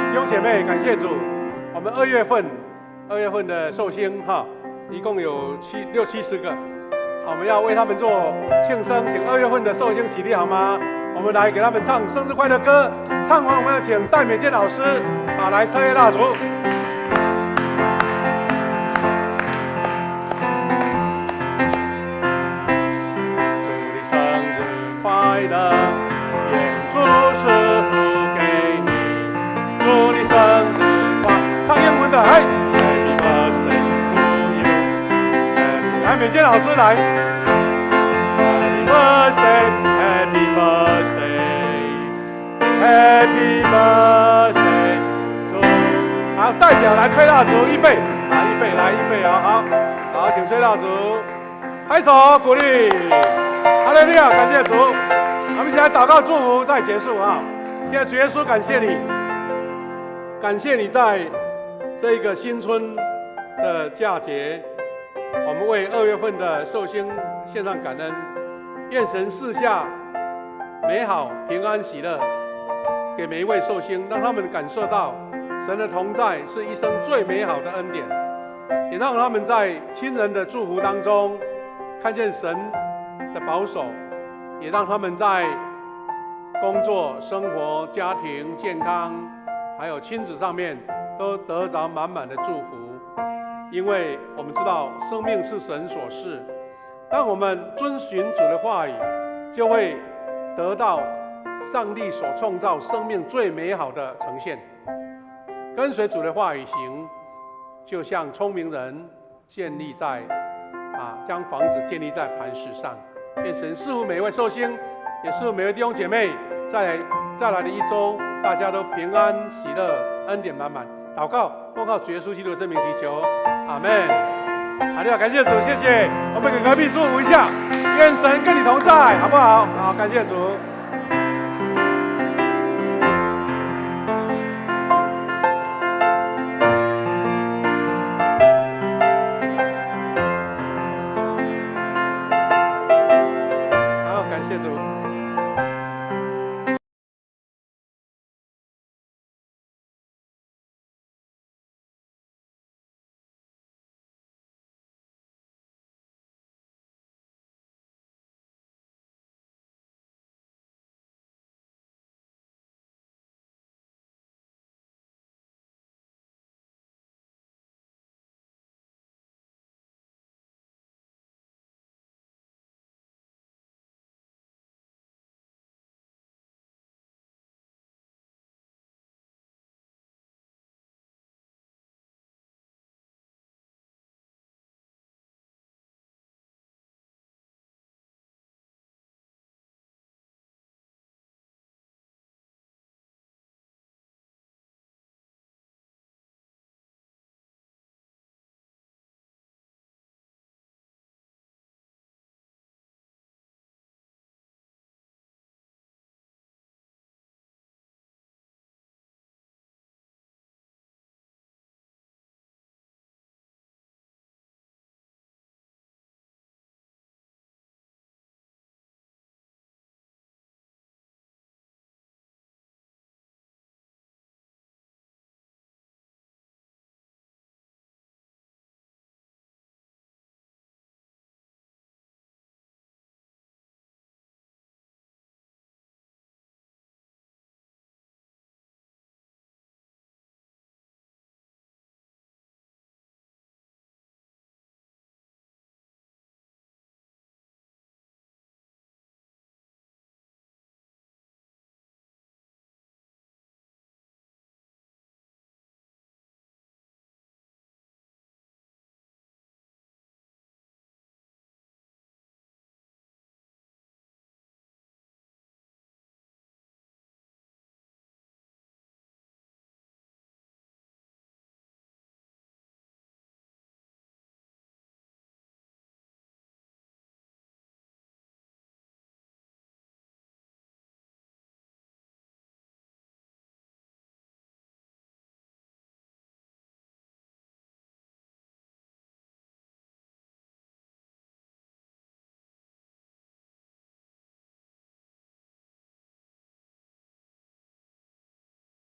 弟兄姐妹，感谢主，我们2月份的寿星哈，一共有60-70个，我们要为他们做庆生，请2月份的寿星起立好吗？我们来给他们唱生日快乐歌，唱完我们要请戴美健老师来吹蜡烛。祝你生日快乐，愿主赐福给你。祝你生日快乐！唱英文的，嘿 ，Happy birthday to you。来，美健老师来。Happy birthday，Happy birthday，Happy birthday to。好，代表来吹蜡烛，预备，预备，来，预备啊，好，请吹蜡烛，拍手鼓励。哈利路亚，感谢主。我们一起来祷告祝福，再结束啊。现在主耶稣，感谢你。感谢你在这个新春的佳节，我们为2月份的寿星献上感恩。愿神赐下美好、平安、喜乐给每一位寿星，让他们感受到神的同在是一生最美好的恩典，也让他们在亲人的祝福当中看见神的保守，也让他们在工作、生活、家庭、健康还有亲子上面都得着满满的祝福，因为我们知道生命是神所赐，当我们遵循主的话语，就会得到上帝所创造生命最美好的呈现。跟随主的话语行，就像聪明人建立在将房子建立在磐石上。愿神赐福每一位寿星，也赐福每位弟兄姐妹，再来的一周，大家都平安喜乐，恩典满满。祷告，奉靠主耶稣基督的圣名祈求，阿们。好的，感谢主，谢谢。我们给隔壁祝福一下，愿神跟你同在，好不好？好，感谢主。